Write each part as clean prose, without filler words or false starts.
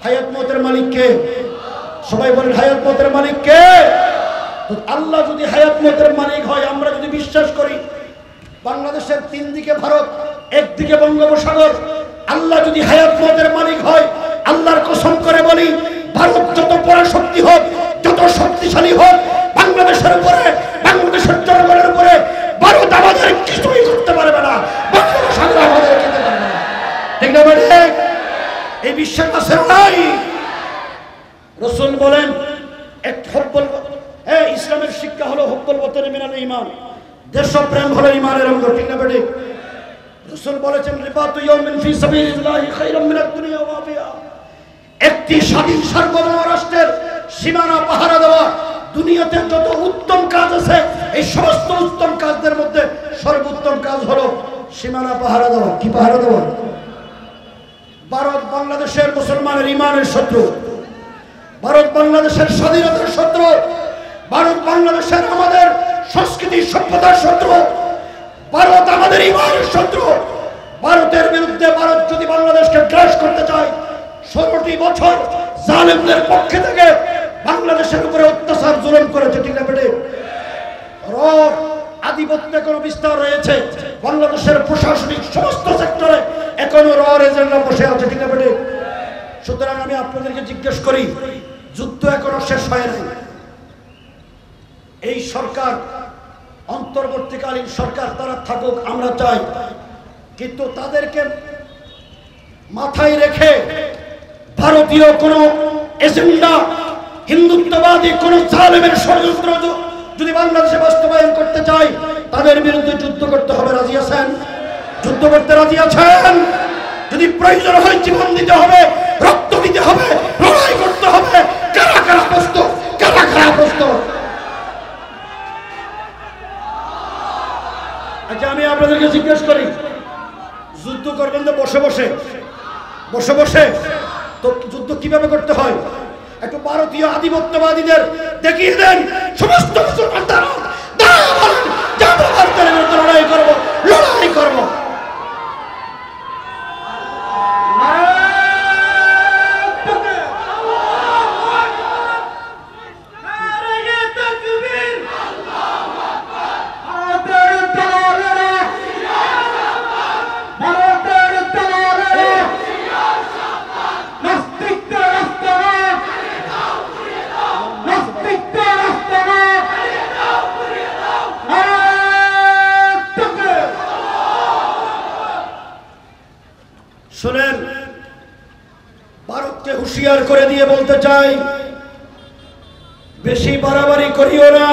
হায়াত মতের মালিক কে? সবাই বলেন হায়াত মতের মালিক কে? তো আল্লাহ যদি হায়াত মতের মালিক হয়, আমরা যদি বিশ্বাস করি বাংলাদেশের তিন দিকে ভারত, একদিকে বঙ্গোপসাগর, আল্লাহ যদি হায়াত মতের মালিক হয়, আল্লাহর কসম করে বলি ভারত যত বড় শক্তি হোক, যত শক্তিশালী হোক, বাংলাদেশের উপরে, বাংলাদেশের জনগণের উপরে ভারত আমাদের কিছুই করতে পারবে না, বঙ্গোপসাগর আমাদের খেতে পারবে না। ঠিক না বলে? এই বিশ্বাস আছে নাই? রাসূল বলেন এক হব্বুল, ইসলামের শিক্ষা হলো হব্বুল ওয়াতানি মিনাল ঈমান, দেশপ্রেম হলো ঈমানের অঙ্গ। ঠিক না বেঠিক? রাসূল বলেছেন রিবাতু ইয়াউমিন ফি সাবিলিল্লাহি খায়রুম মিনাদ দুনিয়া ওয়া মা ফিহা। একটি স্বাধীন সার্বভৌম রাষ্ট্রের সীমানা পাহারা দেওয়া দুনিয়াতে যত উত্তম কাজ আছে, এই সমস্ত উত্তম কাজদের মধ্যে সর্বোত্তম কাজ হলো সীমানা পাহারা দেওয়া। কি পাহারা দেওয়া? ভারত বাংলাদেশের মুসলমানের ঈমানের শত্রু, ভারত বাংলাদেশের স্বাধীনতার শত্রু, ভারত বাংলাদেশের আমাদের সংস্কৃতি সভ্যতার শত্রু, ভারত আমাদের ঈমানের শত্রু। ভারতের বিরুদ্ধে ভারত যদি বাংলাদেশকে গ্রাস করতে চায়, 16টি বছর জালেমদের পক্ষে থেকে বাংলাদেশের উপরে অত্যাচার জুলুম করেছে। ঠিক না বেটে? আধিপত্য এখনো বিস্তার রয়েছে বাংলাদেশের প্রশাসনিক সমস্ত সেক্টরে, এখনো এজেন্ডা বসে আছে। ঠিক না বেটে? সুতরাং আমি আপনাদেরকে জিজ্ঞেস করি, যুদ্ধ এখনো শেষ হয় নাই। এই সরকার, অন্তর্বর্তীকালীন সরকার, তারা থাকুক, আমরা চাই, কিন্তু তাদেরকে মাথায় রেখে ভারতীয় কোন এজেন্ডা, হিন্দুত্ববাদী কোন জালেমের ষড়যন্ত্র যদি বাংলাদেশে বাস্তবায়ন করতে চায়, তাদের বিরুদ্ধে যুদ্ধ করতে হবে। রাজি আছেন? যুদ্ধ করতে রাজি আছেন? যদি প্রয়োজন হয় জীবন দিতে হবে, রক্ত দিতে হবে, লড়াই করতে হবে। কারা কারা প্রস্তুত? কারা কারা প্রস্তুত? আচ্ছা, আমি আপনাদেরকে জিজ্ঞেস করি, যুদ্ধ করবেন তো বসে বসে? বসে বসে তো যুদ্ধ কিভাবে করতে হয় একটু ভারতীয় আধিপত্যবাদীদের দেখিয়ে দেন। সমস্ত মুসলমান ভারতের বিরুদ্ধে লড়াই করবো, লড়াই করবো। শুনেন, ভারতকে হুঁশিয়ার করে দিয়ে বলতে চাই, বেশি বাড়াবাড়ি করিও না।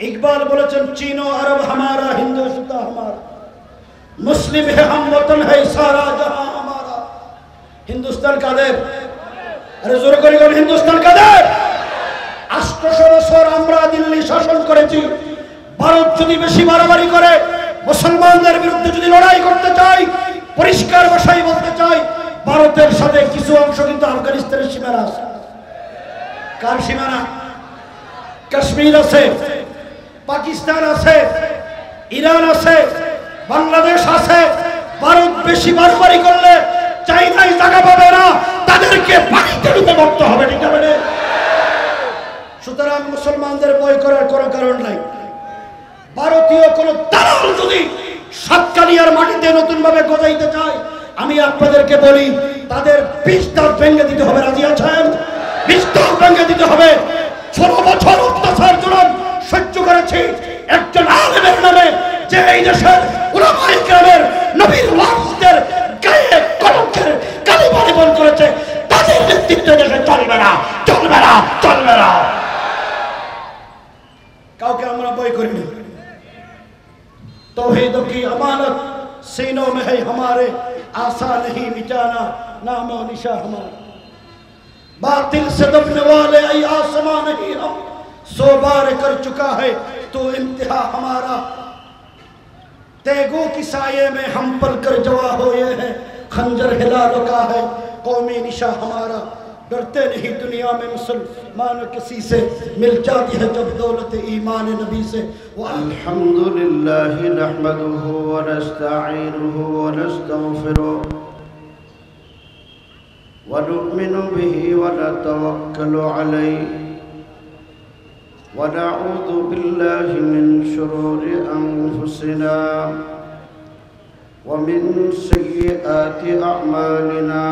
ইকবাল বলেছেন, চীন ও আরব হামারা, হিন্দুস্তান হামারা, মুসলিম হে হাম ওতন হে সারা জাহাঁ হামারা। হিন্দুস্তান কাদের? আরে জোরে করে বলেন, হিন্দুস্তান কাদের? 800 বছর আমরা দিল্লি শাসন করেছি। ভারত যদি বেশি বাড়াবাড়ি করে, মুসলমানদের বিরুদ্ধে যদি লড়াই করতে চাই, পরিষ্কার ভাষায় বলতে চাই, ভারতের সাথে কিছু অংশ কিন্তু আফগানিস্তানের সীমানা আছে। কার সীমানা? কাশ্মীর আছে, পাকিস্তান আছে, ইরান আছে, বাংলাদেশ আছে। ভারত বেশি বাড়াবাড়ি করলে চাইনাই জায়গা পাবে না, তাদেরকে পানিতে ডুবে মরতে হবে। ঠিক আছে? সুতরাং মুসলমানদের ভয় করার কোনো কারণ নাই। ভারতীয় কোন দালাল যদি সাতকানিয়ার মাটিতে নতুন ভাবে গজাইতে চায়, আমি আপনাদেরকে বলি, তাদের 20 দাঁত ভেঙে দিতে হবে। রাজি আছেন? 20 দাঁত ভেঙে দিতে হবে। 16 বছর অত্যাচার জুলুম সহ্য করেছি একজন আলেমের নামে, যে এই দেশের উলামায়ে কেরামের নবীর ওয়ারিসদের গায়ে কলঙ্কের কালিমা নিবন করেছে, তাদের নেতৃত্বে দেশে চলবে না, চলবে না, চলবে না। কাউকে আমরা ভয় করি না। तौहीद की अमानत सीनों में है हमारे, आसा नहीं मिटाना नाम और निशा हमारा। बातिल से दबने वाले ऐ आसमां नहीं हम, 100 बार कर चुका है तो इम्तिहा हमारा। तेगों की साये में हम पल कर जवा हुए हैं, खंजर हिला रुका है कौमी निशा हमारा। डरते नहीं दुनिया में मुसलमान किसी से, मिल जाती है जब दौलत ईमान नबी से। अल्हम्दुलिल्लाह नहमदुहु व नस्तईनुहु व नस्तगफिरुह ونؤمن به ونتوكل عليه ونعوذ بالله من شرور أنفسنا ومن سيئات أعمالنا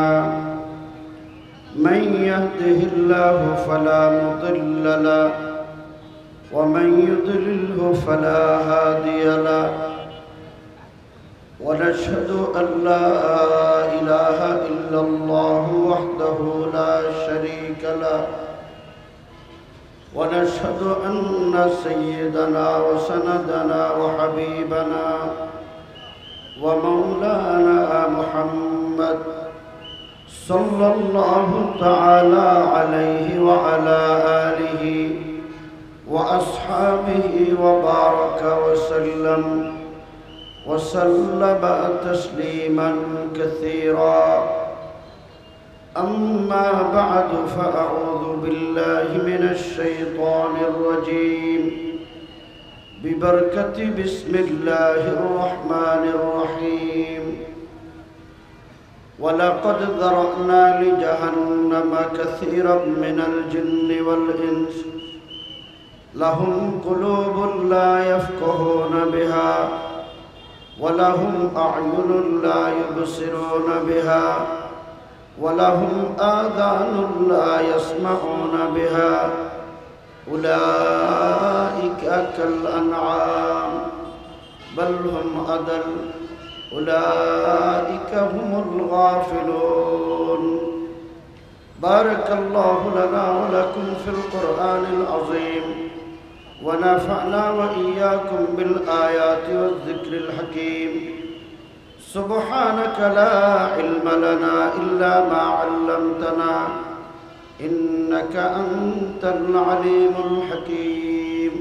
من يهده الله فلا مضل له ومن يضلله فلا هادي له ونشهد أن لا إله إلا الله وحده لا شريك له ونشهد أن سيدنا وسندنا وحبيبنا ومولانا محمد صلى الله تعالى عليه وعلى آله وأصحابه وبارك وسلم تسليما كثيرا أما بعد فأعوذ بالله من الشيطان الرجيم ببركة بسم الله الرحمن الرحيم ولقد ذرأنا لجهنم كثيرا من الجن والإنس لهم قلوب لا يفقهون بها ولهم أعين لا يبصرون بها ولهم آذان لا يسمعون بها أولئك كالأنعام بل هم أضل أولئك هم الغافلون بارك الله لنا ولكم في القرآن العظيم ونفعنا وإياكم بالآيات والذكر الحكيم سبحانك لا علم لنا إلا ما علمتنا إنك أنت العليم الحكيم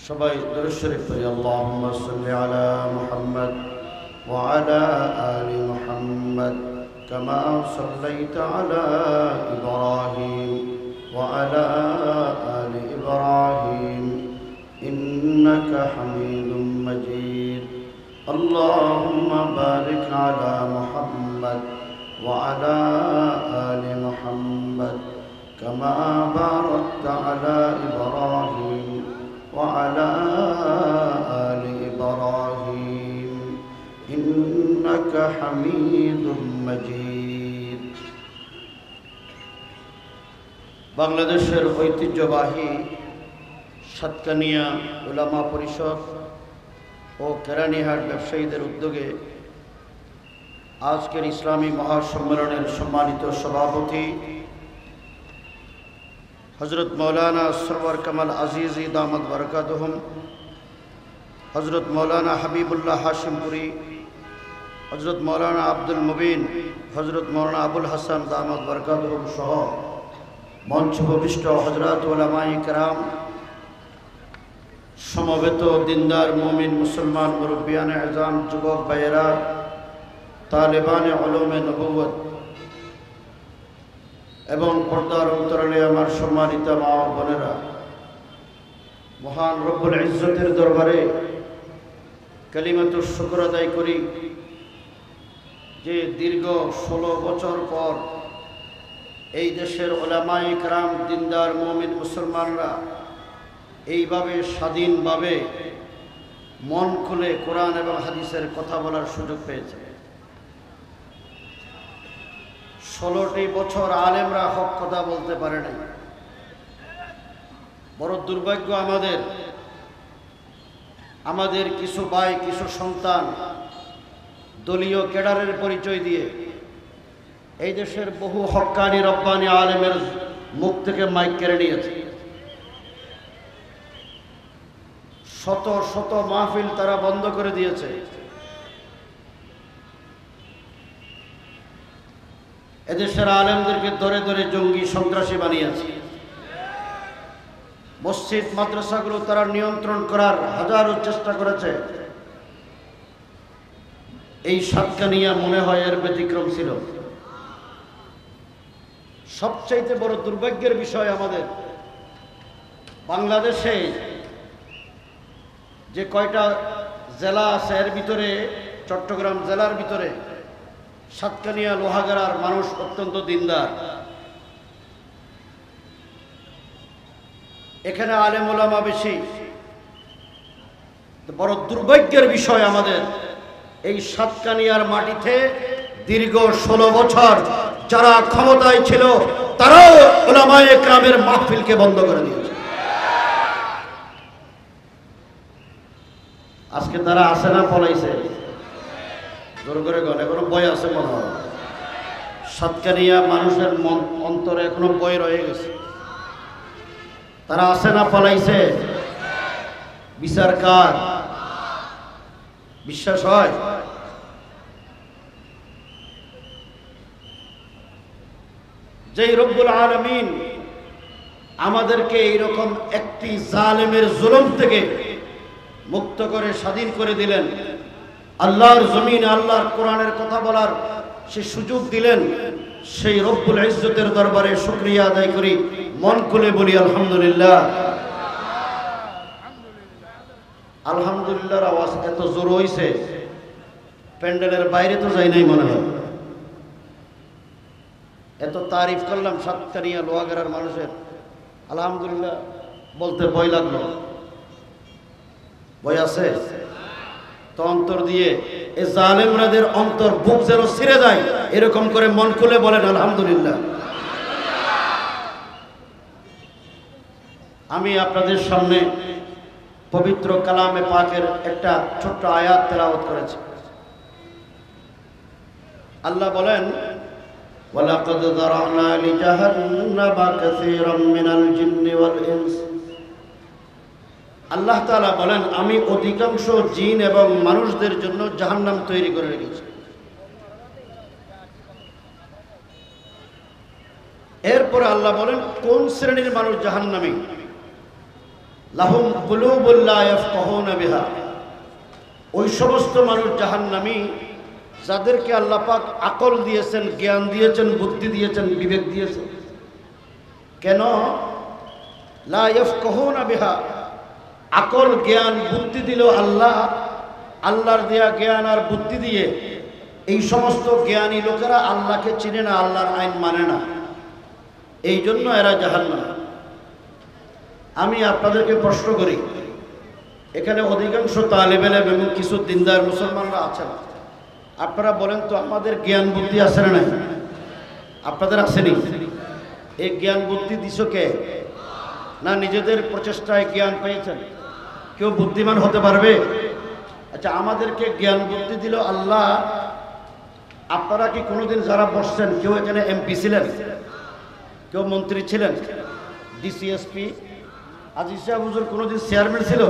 সবাই দরুদ শরীফ পড়ি আল্লাহুম্মা সাল্লি আলা মুহাম্মদ ওয়া আলা আলি মুহাম্মদ কামা সাল্লাইতা আলা ইব্রাহিম ওয়া আলা আলি ইব্রাহিম ইন্নাকা হামিদুম মাজিদ আল্লাহুম্মা বারিক আলা মুহাম্মদ ওয়া আলা আলি মুহাম্মদ কামা বারাকতা আলা ইব্রাহিম وعلى آل إبراهيم إنك حميد مجيد বাংলাদেশের ঐতিহ্যবাহী সাতকানিয়া উলামা পরিষদ ও কেরানীহাট ব্যবসায়ীদের উদ্যোগে আজকের ইসলামী মহাসম্মেলনের সম্মানিত সভাপতি হযরত মৌলানা সরওয়ার কামাল আজিজি দামাত বরকাতুহুম, হযরত মৌলানা হাবিবুল্লাহ হাশিমপুরি, হযরত মৌলানা আব্দুল মুবিন, হযরত মৌলানা আবুল হাসান দামাত বরকাতুহুম সহ মঞ্চভূমিষ্ঠ হযরত উলামায়ে কেরাম, সমবেত দিনদার মুমিন মুসলমান মুরব্বিয়ানে আযম, যুবক ভাইয়েরা, তালেবানে উলুমে নবুয়ত এবং পর্দার অন্তরালে আমার সম্মানিত মা ও বোনেরা, মহান রব্বুল ইজ্জতের দরবারে কালিমাতুশ শুকর আদায় করি যে দীর্ঘ 16 বছর পর এই দেশের উলামায়ে কেরাম, দিনদার মুমিন মুসলমানরা এইভাবে স্বাধীনভাবে মন খুলে কোরআন এবং হাদিসের কথা বলার সুযোগ পেয়েছে। 16টি বছর আলেমরা হক কথা বলতে পারে নাই। বড় দুর্ভাগ্য আমাদের কিছু ভাই, কিছু সন্তান দলীয় ক্যাডারের পরিচয় দিয়ে এই দেশের বহু হক্কানি রব্বানি আলেমের মুখ থেকে মাইক কেড়ে নিয়েছে। শত শত মাহফিল তারা বন্ধ করে দিয়েছে। এদেশের আলেমদেরকে ধরে ধরে জঙ্গি সন্ত্রাসী বানিয়েছে। মসজিদ মাদ্রাসাগুলো তারা নিয়ন্ত্রণ করার হাজারো চেষ্টা করেছে। এই সাতকানিয়া মনে হয় এর ব্যতিক্রম ছিল। সবচাইতে বড় দুর্ভাগ্যের বিষয় আমাদের বাংলাদেশে যে কয়টা জেলা আছে এর ভিতরে চট্টগ্রাম জেলার ভিতরে সাতকানিয়া লোহাগাড়ার মানুষ অত্যন্ত দিনদার। এখানে আলেম ওলামা বেশি। বড় দুর্ভাগ্যের বিষয় আমাদের এই সাতকানিয়ার মাটিতে দীর্ঘ 16 বছর যারা ক্ষমতায় ছিল তারাও উলামায়ে কেরামের মাহফিলকে বন্ধ করে দিয়েছে। আজকে তারা আসে না পলাইছে? জোর করে গণ এখনো বই আছে মনে হয়। সাতকানিয়া মানুষের মন অন্তরে এখনো বই রয়ে গেছে। তারা আসে না পলাইছে? বিচার কার? বিশ্বাস হয়? যেই রব্বুল আলামিন আমাদেরকে এইরকম একটি জালেমের জুলুম থেকে মুক্ত করে স্বাধীন করে দিলেন, আল্লাহর জমিনে আল্লাহর কোরআনের কথা বলার সে সুযোগ দিলেন, সেই রব্বুল ইজ্জতের দরবারে শুকরিয়া আদায় করি, মন খুলে বলি আলহামদুলিল্লাহ। আলহামদুলিল্লাহর আওয়াজ এত জোর হইছে প্যান্ডেলের বাইরে তো যাই নাই মনে হয়। এত তারিফ করলাম সাতকানিয়া লোহাগাড়ার মানুষের, আলহামদুলিল্লাহ বলতে ভয় লাগলো। ভয় আছে তো অন্তর দিয়ে এই জালেমরাদের অন্তর বুক যেন ছিঁড়ে যায় এরকম করে মন খুলে বলেন আলহামদুলিল্লাহ। আমি আপনাদের সামনে পবিত্র কালামে পাকের একটা ছোট্ট আয়াত তেলাওয়াত করেছি। আল্লাহ বলেন, ওয়ালাকাদ যারানা লিজাহান্নামা কাসীরাম মিনাল জিন্নি ওয়াল ইনস। আল্লাহ তাআলা বলেন, আমি অধিকাংশ জিন এবং মানুষদের জন্য জাহান্নাম তৈরি করে রেখেছি। এরপর আল্লাহ বলেন কোন শ্রেণীর মানুষ জাহান্নামী? লাহুম কুলুবুল লা ইয়াফকাহুনা বিহা। ওই সমস্ত মানুষ জাহান্নামী যাদেরকে আল্লাহ পাক আকল দিয়েছেন, জ্ঞান দিয়েছেন, বুদ্ধি দিয়েছেন, বিবেক দিয়েছেন। কেন? লা ইয়াফকাহুনা বিহা। আকল জ্ঞান বুদ্ধি দিল আল্লাহ, আল্লাহর দেয়া জ্ঞান আর বুদ্ধি দিয়ে এই সমস্ত জ্ঞানী লোকেরা আল্লাহকে চিনে না, আল্লাহর আইন মানে না, এই জন্য এরা জাহান্নামী। আমি আপনাদেরকে প্রশ্ন করি, এখানে অধিকাংশ তালেবে ইলম এবং কিছু দিনদার মুসলমানরা আছেন, আপনারা বলেন তো আমাদের জ্ঞান বুদ্ধি আছে না নাই? আপনাদের আসেনি? এই জ্ঞান বুদ্ধি দিছ কে? না নিজেদের প্রচেষ্টায় জ্ঞান পেয়েছেন? কেউ বুদ্ধিমান হতে পারবে? আচ্ছা, আমাদেরকে জ্ঞান বুদ্ধি দিল আল্লাহ। আপনারা কি কোনোদিন যারা বসছেন, কেউ এখানে এমপি ছিলেন, কেউ মন্ত্রী ছিলেন, ডিসিএসপি, আজিজ শাহ হুজুর কোনোদিন চেয়ারম্যান ছিল?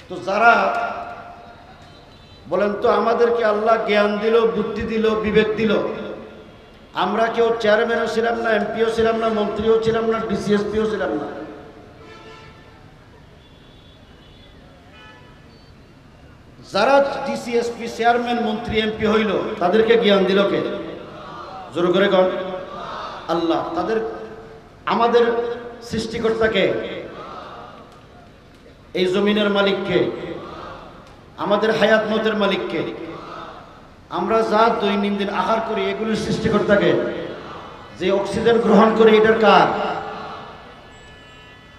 তো যারা বলেন তো আমাদেরকে আল্লাহ জ্ঞান দিল, বুদ্ধি দিল, বিবেক দিল, আমরা কেউ চেয়ারম্যানও ছিলাম না, এমপিও ছিলাম না, মন্ত্রীও ছিলাম না, ডিসিএসপিও ছিলাম না। যারা ডিসিএসপি, চেয়ারম্যান, মন্ত্রী, এমপি হইল তাদেরকে জ্ঞান দিল কে? জোর করে কন। আল্লাহ। তাদের আমাদের সৃষ্টিকর্তাকে, এই জমিনের মালিককে, আমাদের হায়াত মতের মালিককে, আমরা যা দৈনন্দিন আহার করি এগুলির সৃষ্টিকর্তাকে, যে অক্সিজেন গ্রহণ করে এটার কার?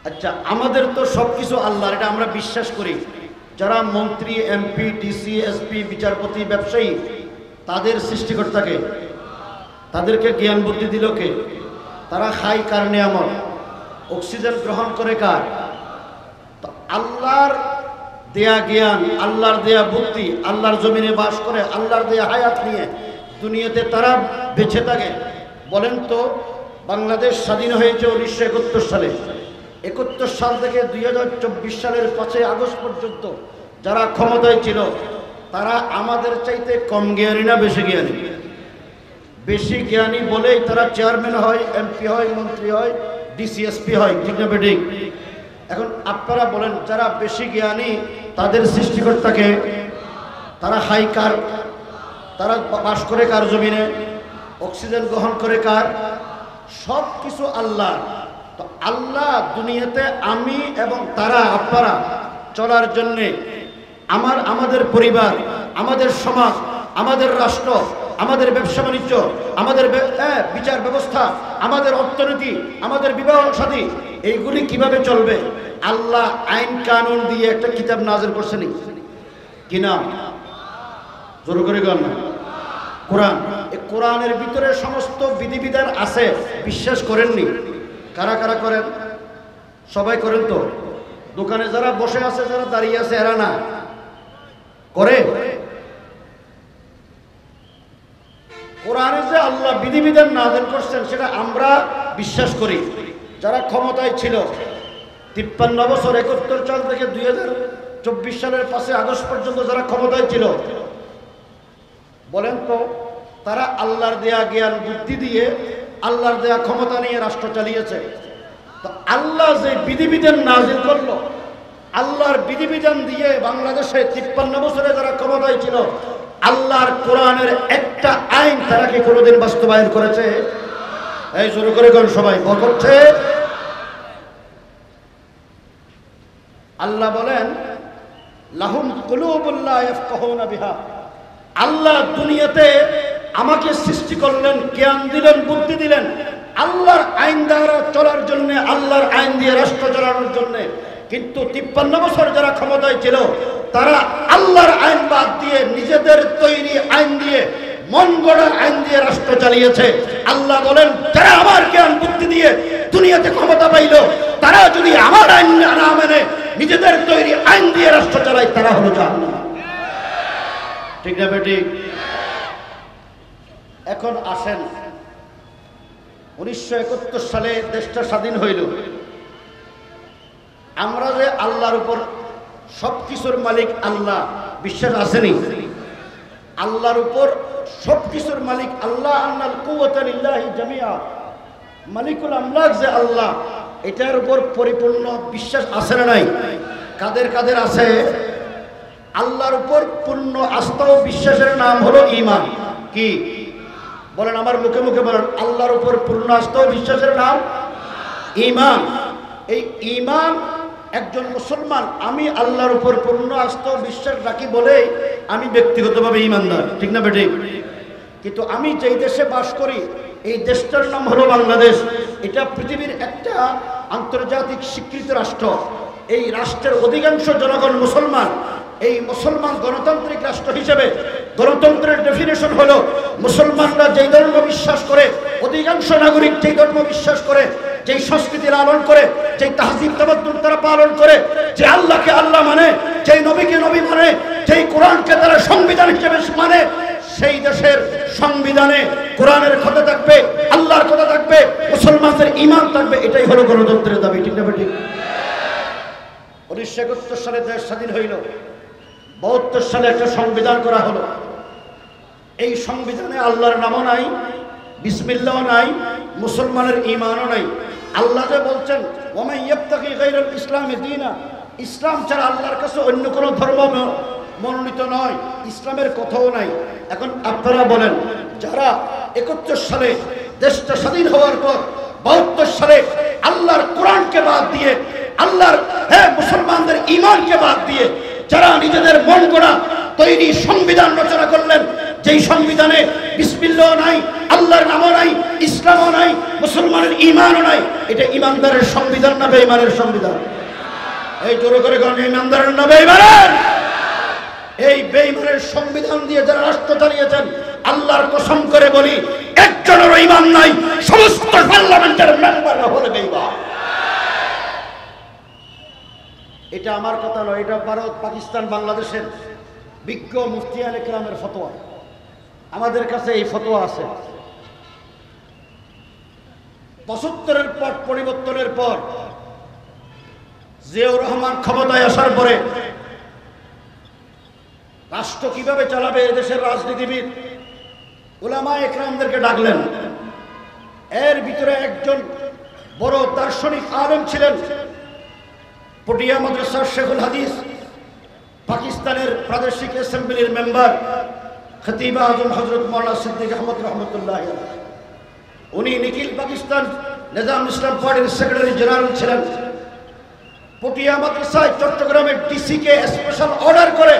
আচ্ছা, আমাদের তো সবকিছু আল্লাহর, এটা আমরা বিশ্বাস করি। যারা মন্ত্রী, এমপি, ডিসি, এসপি, বিচারপতি, ব্যবসায়ী, তাদের সৃষ্টিকর্তাকে, তাদেরকে জ্ঞান বুদ্ধি দিল কে? তারা খায় কার নিয়ামত? অক্সিজেন গ্রহণ করে কার? তো আল্লাহর দেয়া জ্ঞান, আল্লাহর দেয়া বুদ্ধি, আল্লাহর জমিনে বাস করে, আল্লাহর দেয়া হায়াত নিয়ে দুনিয়াতে তারা বেঁচে থাকে। বলেন তো, বাংলাদেশ স্বাধীন হয়েছে 1971 সালে। 71 সাল থেকে 2024 সালের 5 আগস্ট পর্যন্ত যারা ক্ষমতায় ছিল তারা আমাদের চাইতে কম জ্ঞানী না বেশি জ্ঞানী? বেশি জ্ঞানী বলেই তারা চেয়ারম্যান হয়, এমপি হয়, মন্ত্রী হয়, ডিসিএসপি হয়, ঠিক না বেঠিক? এখন আপনারা বলেন, যারা বেশি জ্ঞানী তাদের সৃষ্টিকর্তাকে, তারা হাই কার? তারা বাস করে কার জমিনে? অক্সিজেন গ্রহণ করে কার? সব কিছু আল্লাহ। তো আল্লাহ দুনিয়াতে আমি এবং তারা, আপনারা চলার জন্যে, আমাদের পরিবার, আমাদের সমাজ, আমাদের রাষ্ট্র, আমাদের ব্যবসা বাণিজ্য, আমাদের বিচার ব্যবস্থা, আমাদের অর্থনীতি, আমাদের বিবাহ শাদী, এইগুলি কিভাবে চলবে? আল্লাহ আইন কানুন দিয়ে একটা কিতাব নাযিল করছেন। কি নাম? জোর করে গান না, কোরআন। এই কোরআনের ভিতরে সমস্ত বিধিবিধান আছে, বিশ্বাস করেননি? কারা কারা করেন? সবাই করেন তো? দোকানে যারা বসে আছে, যারা দাঁড়িয়ে আছে, এরা না করে? কোরআনে যে আল্লাহ বিধিবিধান নাযিল করছেন সেটা আমরা বিশ্বাস করি। যারা ক্ষমতায় ছিল 53 বছর 71 সাল থেকে 2024 সালের 5 আগস্ট পর্যন্ত যারা ক্ষমতায় ছিল, বলেন তো তারা আল্লাহর দেয়া জ্ঞান বুদ্ধি দিয়ে, আল্লাহর দেয়া ক্ষমতা নিয়ে রাষ্ট্র চালিয়েছে। তো আল্লাহ যে বিধিবিধান নাযিল করলো, আল্লাহর বিধিবিধান দিয়ে বাংলাদেশে 53 বছরে যারা ক্ষমতায় ছিল, আল্লাহর কোরআনের একটা আইন তারা কি কোনোদিন বাস্তবায়ন করেছে? এই শুরু করে কোন সবাই করছে? আল্লাহ বলেন লাহুম কুলুবুন লা ইয়াফকাহুনা বিহা। আল্লাহ দুনিয়াতে আমাকে সৃষ্টি করলেন, জ্ঞান দিলেন, বুদ্ধি দিলেন আল্লাহর আইন দ্বারা চলার জন্য, আল্লাহর আইন দিয়ে রাষ্ট্র চালানোর জন্য। কিন্তু 53 বছর যারা ক্ষমতায় ছিল তারা আল্লাহর আইন বাদ দিয়ে নিজেদের তৈরি আইন দিয়ে, মন গড়া আইন দিয়ে রাষ্ট্র চালিয়েছে। আল্লাহ বলেন যারা আমার জ্ঞান বুদ্ধি দিয়ে দুনিয়াতে ক্ষমতা পাইল, তারা যদি আমার আইন না মেনে নিজেদের তৈরি আইন দিয়ে রাষ্ট্র চালায়, তারা হলো জাহান্নাম। ঠিক না বেটি? এখন আসেন, 1971 সালে দেশটা স্বাধীন হইল। আমরা যে আল্লাহর উপর সবকিছুর মালিক আল্লাহ, বিশ্বাস আসেনি? আল্লাহর উপর সবকিছুর মালিক আল্লাহ, আন্নাল কুওয়াতা লিল্লাহি জামিআ, মালিকুল আমলাক যে আল্লাহ, এটার উপর পরিপূর্ণ বিশ্বাস আছে না নাই? কাদের কাদের আছে? আল্লাহর উপর পূর্ণ আস্থা ও বিশ্বাসের নাম হলো ঈমান। কি বলেন? আমার মুখে মুখে বলেন। আল্লাহর উপর পূর্ণ আস্থা ও বিশ্বাসের নাম ঈমান। এই ঈমান একজন মুসলমান, আমি আল্লাহর উপর পূর্ণ আস্থা ও বিশ্বাস রাখি বলে আমি ব্যক্তিগতভাবে ঈমানদার। ঠিক না বেঠিক? কিন্তু আমি যেই দেশে বাস করি, এই দেশটার নাম হলো বাংলাদেশ। এটা পৃথিবীর একটা আন্তর্জাতিক স্বীকৃত রাষ্ট্র। এই রাষ্ট্রের অধিকাংশ জনগণ মুসলমান। এই মুসলমান গণতান্ত্রিক রাষ্ট্র হিসেবে গণতন্ত্রের ডেফিনেশন হলো মুসলমানরা যেই ধর্ম বিশ্বাস করে, অধিকাংশ নাগরিক যেই ধর্ম বিশ্বাস করে, যেই সংস্কৃতি লালন করে, যেই তাহজিব তামাদ্দুন তারা পালন করে, যে আল্লাহকে আল্লাহ মানে, যেই নবীকে নবী মানে, যেই কোরআনকে তারা সংবিধান হিসেবে মানে, সেই দেশের সংবিধানে কোরআনের কথা থাকবে, আল্লাহর কথা থাকবে, মুসলমানদের ঈমান থাকবে। এটাই হলো গণতন্ত্রের দাবি। ঠিক না বেঠিক? 1971 সালে দেশ স্বাধীন হইল। 72 সালে একটা সংবিধান করা হলো। এই সংবিধানে আল্লাহর নামও নাই, বিসমিল্লাহও নাই, মুসলমানের ঈমানও নাই। আল্লাহ যে বলছেন ওয়ামান ইয়াবতাগি গায়রাল ইসলামি দীনা, ইসলাম ছাড়া আল্লাহর কাছে অন্য কোনো ধর্ম মনোনীত নয়, ইসলামের কথাও নাই। এখন আপনারা বলেন, যারা 71 সালে দেশটা স্বাধীন হওয়ার পর 72 সালে আল্লাহর কোরআনকে বাদ দিয়ে, আল্লাহর মুসলমানদের ঈমানকে বাদ দিয়ে যারা নিজেদের মন গড়া তৈরি সংবিধান রচনা করলেন, যেই সংবিধানে বিসমিল্লাহ নাই, আল্লাহর নামও নাই, ইসলামও নাই, মুসলমানের ঈমানও নাই, এটা ঈমানদারের সংবিধান না বেঈমানের সংবিধান? এই জোরে করে কোন ঈমানদারের না বেঈমানের? এই বেঈমানের সংবিধান দিয়ে যারা রাষ্ট্র চালিয়েছেন, আল্লাহর কসম করে বলি একজনেরও ঈমান নাই, সমস্ত পার্লামেন্টের মেম্বাররা হলো বেঈমান। এটা আমার কথা নয়, এটা ভারত, পাকিস্তান, বাংলাদেশের বিজ্ঞ মুফতিয়ানে কেরামের ফতোয়া। আমাদের কাছে এই ফতোয়া আছে। 75-এর পর পরিবর্তনের পর জিয়াউর রহমান ক্ষমতায় আসার পরে রাষ্ট্র কিভাবে চালাবে, এদেশের রাজনীতিবিদ উলামায়ে কেরামদেরকে ডাকলেন। এর ভিতরে একজন বড় দার্শনিক আলেম ছিলেন, পটিয়া মাদ্রাসার শেখুল হাদিস, পাকিস্তানের প্রাদেশিক অ্যাসেম্বলির মেম্বার খতিব আজম হযরত মাওলানা সিদ্দিক আহমদ রহমতুল্লাহ। উনি নিখিল পাকিস্তান নিজাম ইসলাম পার্টির সেক্রেটারি জেনারেল ছিলেন। পটিয়া মাদ্রাসায় চট্টগ্রামের ডিসিকে স্পেশাল অর্ডার করে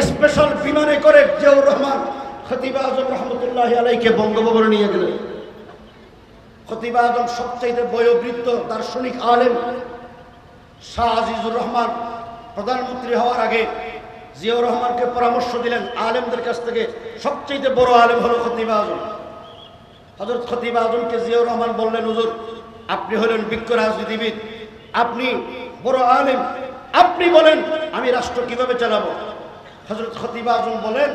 স্পেশাল বিমানে করে জিয়াউর রহমান খতিব আজম রহমতুল্লাহি আলাইহিকে বঙ্গভবনে নিয়ে গেলেন। খতিব আজম সবচেয়ে বয়োবৃদ্ধ দার্শনিক আলেম। শাহ আজিজুর রহমান প্রধানমন্ত্রী হওয়ার আগে জিয়াউর রহমানকে পরামর্শ দিলেন আলেমদের কাছ থেকে সবচেয়ে বড় আলেম হলো খতিব আজম। হযরত খতিব আজমকে জিয়াউর রহমান বললেন, হুজুর আপনি হলেন বিজ্ঞ রাজনীতিবিদ, আপনি বড় আলেম, আপনি বলেন আমি রাষ্ট্র কিভাবে চালাবো। হযরত খতিব আজম বলেন,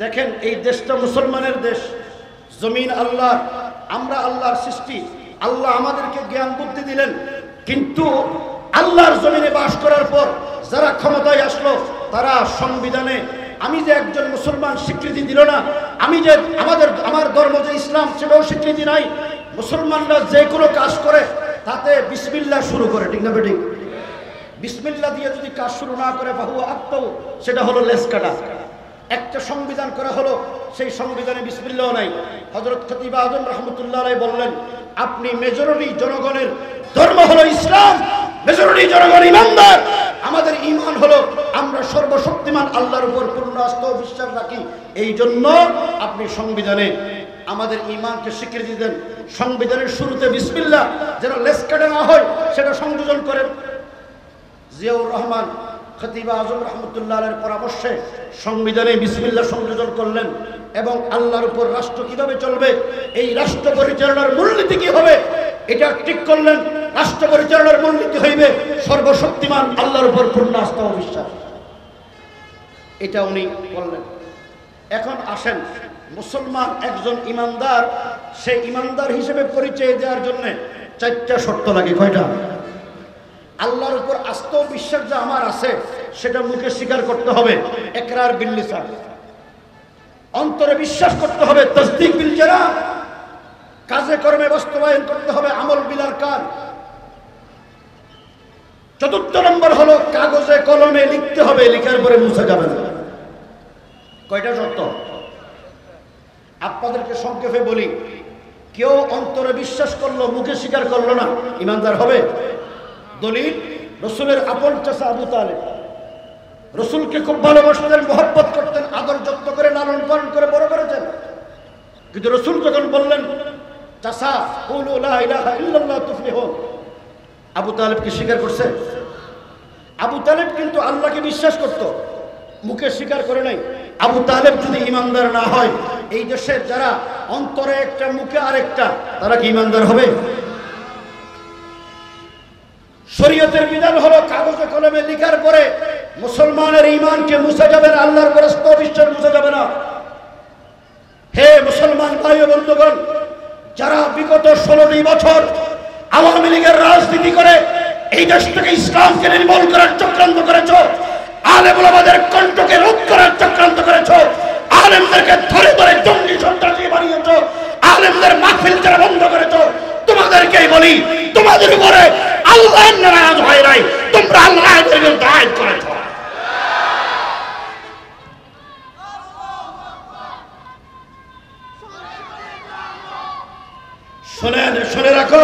দেখেন এই দেশটা মুসলমানের দেশ, জমিন আল্লাহর, আমরা আল্লাহর সৃষ্টি, আল্লাহ আমাদেরকে জ্ঞান বুদ্ধি দিলেন, কিন্তু আল্লাহর জমিনে বাস করার পর যারা ক্ষমতায় আসলো তারা সংবিধানে আমি যে একজন মুসলমান স্বীকৃতি দিল না, আমি যে আমার ধর্ম যে ইসলাম সেটাও স্বীকৃতি নাই। মুসলমানরা যে কোনো কাজ করে তাতে বিসমিল্লাহ শুরু করে, ঠিক না বেঠিক? বিসমিল্লাহ দিয়ে যদি কাজ শুরু না করে বাহু আত্মাও, সেটা হলো লেস কাটা। একটা সংবিধান করা হলো, সেই সংবিধানে বিসমিল্লাহ নাই। হযরত খতিব আজম রাহমাতুল্লাহ আলাইহি বললেন, আপনি মেজরিটি জনগণের ধর্ম হলো ইসলাম, মেজরিটি জনগণ ইমানদার, আমাদের ঈমান হলো আমরা সর্বশক্তিমান আল্লাহর উপর পূর্ণ আস্থা ও বিশ্বাস রাখি, এই জন্য আপনি সংবিধানে আমাদের ঈমানকে স্বীকৃতি দেন। সংবিধানের শুরুতে বিসমিল্লাহ যেন লেস কাটা না হয় সেটা সংযোজন করেন। জিয়াউর রহমান খতিব আজম রহমতুল্লাহ আলাইহির পরামর্শে সংবিধানে বিসমিল্লাহ সংযোজন করলেন এবং আল্লাহর উপর রাষ্ট্র কিভাবে চলবে, এই রাষ্ট্র পরিচালনার মূলনীতি কি হবে এটা ঠিক করলেন। রাষ্ট্র পরিচালনার মূলনীতি হইবে সর্বশক্তিমান আল্লাহর উপর পূর্ণ আস্থা ও বিশ্বাস, এটা উনি করলেন। এখন আসেন, মুসলমান একজন ইমানদার, সে ইমানদার হিসেবে পরিচয় দেওয়ার জন্য 4টা শর্ত লাগে। কয়টা? আল্লাহর উপর আস্থা ও বিশ্বাস যা আমার আছে সেটা মুখে স্বীকার করতে হবে, ইকরার বিল লিসান, অন্তরে বিশ্বাস করতে হবে, তাসদীক বিল জানান, কাজে কর্মে বাস্তবায়ন করতে হবে, আমল বিল আরকান। 4 নম্বর হলো কাগজে কলমে লিখতে হবে, লেখার পরে মুছে যাবে না। কয়টা শর্ত? আপনাদেরকে সংক্ষেপে বলি, কেউ অন্তরে বিশ্বাস করলো মুখে স্বীকার করলো না, ইমানদার হবে? দলিল, রসুলের আপন চাচা আবু তালেব রসুলকে খুব ভালোবাসতেন, মহব্বত করতেন, আদর যত্ন করে লালন পালন করে বড় করেছেন, কিন্তু রসুল যখন বললেন চাচা কুলু লা ইলাহা ইল্লাল্লাহ তুফলিহুন, আবু তালেব কি স্বীকার করছে? আবু তালেব কিন্তু আল্লাহকে বিশ্বাস করত, মুখে স্বীকার করে নাই। আবু তালেব যদি ইমানদার না হয়, এই দেশের যারা অন্তরে একটা মুখে আরেকটা, তারা কি ইমানদার হবে? শরীয়তের বিধান হলো কাগজে কলমে লেখার পরে মুসলমানের ঈমানকে মুছে যাবে না, আল্লাহর উপর আস্থা ও বিশ্বাস মুছে যাবে না। হে মুসলমান ভাই ও বন্ধুগণ, যারা বিগত 16টি বছর আওয়ামী লীগের রাজনীতি করে এই দেশ থেকে ইসলামকে নির্মূল করার চক্রান্ত করেছো, আলেম ওলামাদের কণ্ঠকে রোধ করার চক্রান্ত করেছো, আলেমদেরকে ধরে ধরে জঙ্গি সন্ত্রাসী বানিয়েছো, আলেমদের মাহফিল যারা বন্ধ করেছো, তোমাদেরকেই বলি তোমাদের উপরে আল্লাহ নারাজ হয় নাই, তোমরা আল্লাহর বিরুদ্ধে আইন করেছো। শুনে রাখো,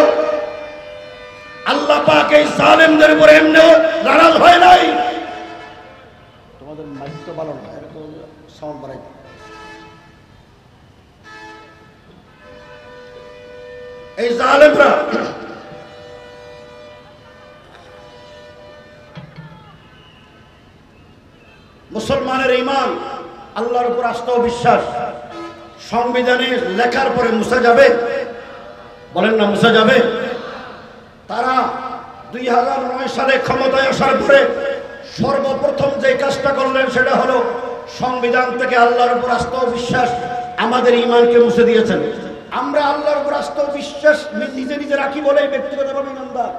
আল্লাহ পাক এই জালেমদের উপরে এমনিও নারাজ হয় নাই। তোমাদের মাইক তো ভালো না, এরকম সাউন্ড বাড়াই। এই জালেমরা মুসলমানের ঈমান, আল্লাহর উপর আস্থা ও বিশ্বাস সংবিধানে লেখার পরে মুছে যাবে? বলেন না, মুছে যাবে? তারা 2009 সালে ক্ষমতায় আসার পরে সর্বপ্রথম যে কাজটা করলেন সেটা হলো সংবিধান থেকে আল্লাহর উপর আস্থা ও বিশ্বাস, আমাদের ঈমানকে মুছে দিয়েছেন। আমরা আল্লাহর উপর আস্থা ও বিশ্বাস নিজে নিজে রাখি বলেই ব্যক্তিগতভাবে ইমানদার।